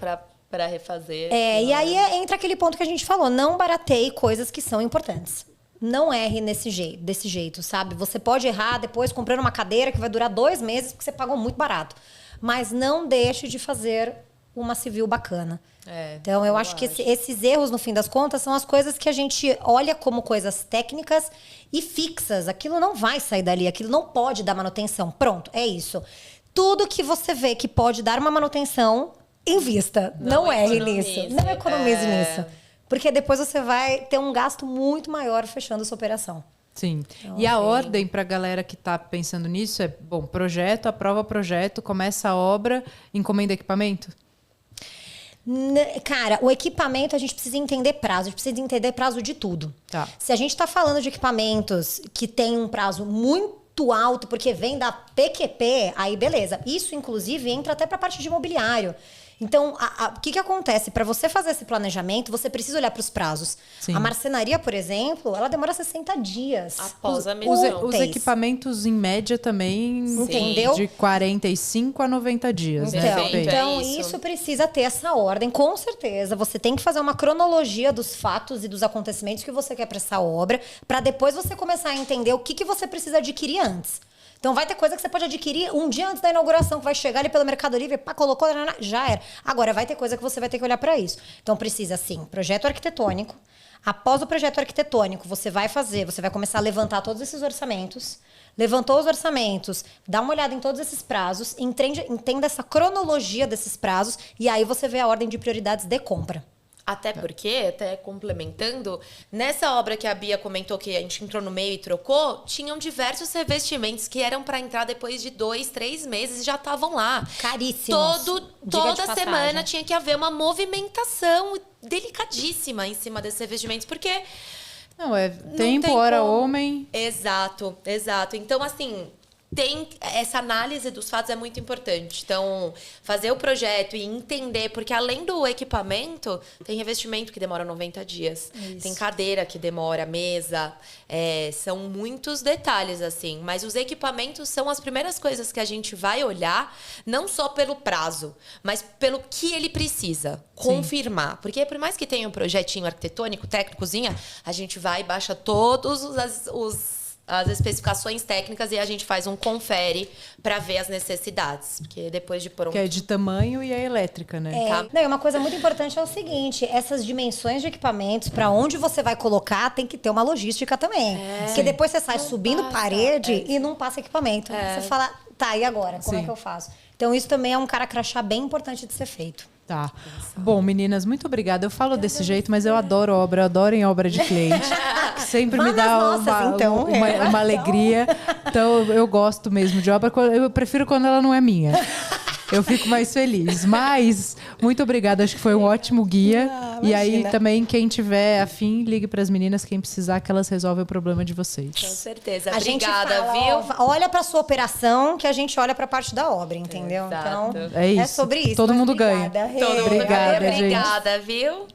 para refazer. E aí entra aquele ponto que a gente falou. Não barateie coisas que são importantes. Não erre desse jeito, sabe? Você pode errar depois comprando uma cadeira que vai durar 2 meses porque você pagou muito barato. Mas não deixe de fazer uma civil bacana. Então, eu acho que esses erros, no fim das contas, são as coisas que a gente olha como coisas técnicas e fixas. Aquilo não vai sair dali, aquilo não pode dar manutenção. Pronto, é isso. Tudo que você vê que pode dar uma manutenção, invista. Não erre nisso. Não economize nisso. Porque depois você vai ter um gasto muito maior fechando sua operação. Sim. E a ordem para a galera que está pensando nisso é, bom, projeto, aprova projeto, começa a obra, encomenda equipamento? Cara, o equipamento a gente precisa entender prazo. A gente precisa entender prazo de tudo. Tá. Se a gente está falando de equipamentos que tem um prazo muito alto, porque vem da PQP, aí beleza. Isso, inclusive, entra até para a parte de imobiliário. Então, o que acontece? Para você fazer esse planejamento, você precisa olhar para os prazos. Sim. A marcenaria, por exemplo, ela demora 60 dias. Após a medição. Os equipamentos, em média, também Entendeu? de 45 a 90 dias, né? Perfeito. Então, É isso. isso precisa ter essa ordem, com certeza. Você tem que fazer uma cronologia dos fatos e dos acontecimentos que você quer para essa obra, para depois você começar a entender o que você precisa adquirir antes. Então, vai ter coisa que você pode adquirir um dia antes da inauguração, que vai chegar ali pelo Mercado Livre, pá, colocou, já era. Agora, vai ter coisa que você vai ter que olhar para isso. Então, precisa, sim, projeto arquitetônico. Após o projeto arquitetônico, você vai começar a levantar todos esses orçamentos. Levantou os orçamentos, dá uma olhada em todos esses prazos, entenda essa cronologia desses prazos, e aí você vê a ordem de prioridades de compra. Até porque, até complementando, nessa obra que a Bia comentou que a gente entrou no meio e trocou, tinham diversos revestimentos que eram para entrar depois de 2, 3 meses e já estavam lá. Caríssimos. Toda semana tinha que haver uma movimentação delicadíssima em cima desses revestimentos, porque... Não, não tempo, tem hora, como. homem. Exato. Então, assim... essa análise dos fatos é muito importante. Então, fazer o projeto e entender, porque além do equipamento, tem revestimento que demora 90 dias. Isso. Tem cadeira que demora, mesa. São muitos detalhes, assim. Mas os equipamentos são as primeiras coisas que a gente vai olhar, não só pelo prazo, mas pelo que ele precisa. Confirmar. Porque por mais que tenha um projetinho arquitetônico, técnico, cozinha, a gente vai e baixa todos as especificações técnicas e a gente faz um confere para ver as necessidades. Porque depois de pronto... Que é de tamanho e é elétrica, né? Não, e uma coisa muito importante é o seguinte, essas dimensões de equipamentos, para onde você vai colocar, tem que ter uma logística também. Porque depois você sai subindo parede e não passa equipamento. Você fala, tá, e agora? Como é que eu faço? Então isso também é um cara crachá bem importante de ser feito. Tá. Bom, meninas, muito obrigada. Eu falo desse jeito, mas eu adoro obra, eu adoro em obra de cliente. Sempre me dá uma alegria. Então, eu gosto mesmo de obra. Eu prefiro quando ela não é minha. Eu fico mais feliz. Mas, muito obrigada. Acho que foi um ótimo guia. E aí, também, quem tiver afim, ligue para as meninas. Quem precisar, que elas resolvem o problema de vocês. Com certeza. Obrigada, viu? Olha para sua operação, que a gente olha para a parte da obra, entendeu? Exato. Então, é isso. É sobre isso. Todo mundo ganha. Obrigada, Obrigada, gente. Obrigada, viu?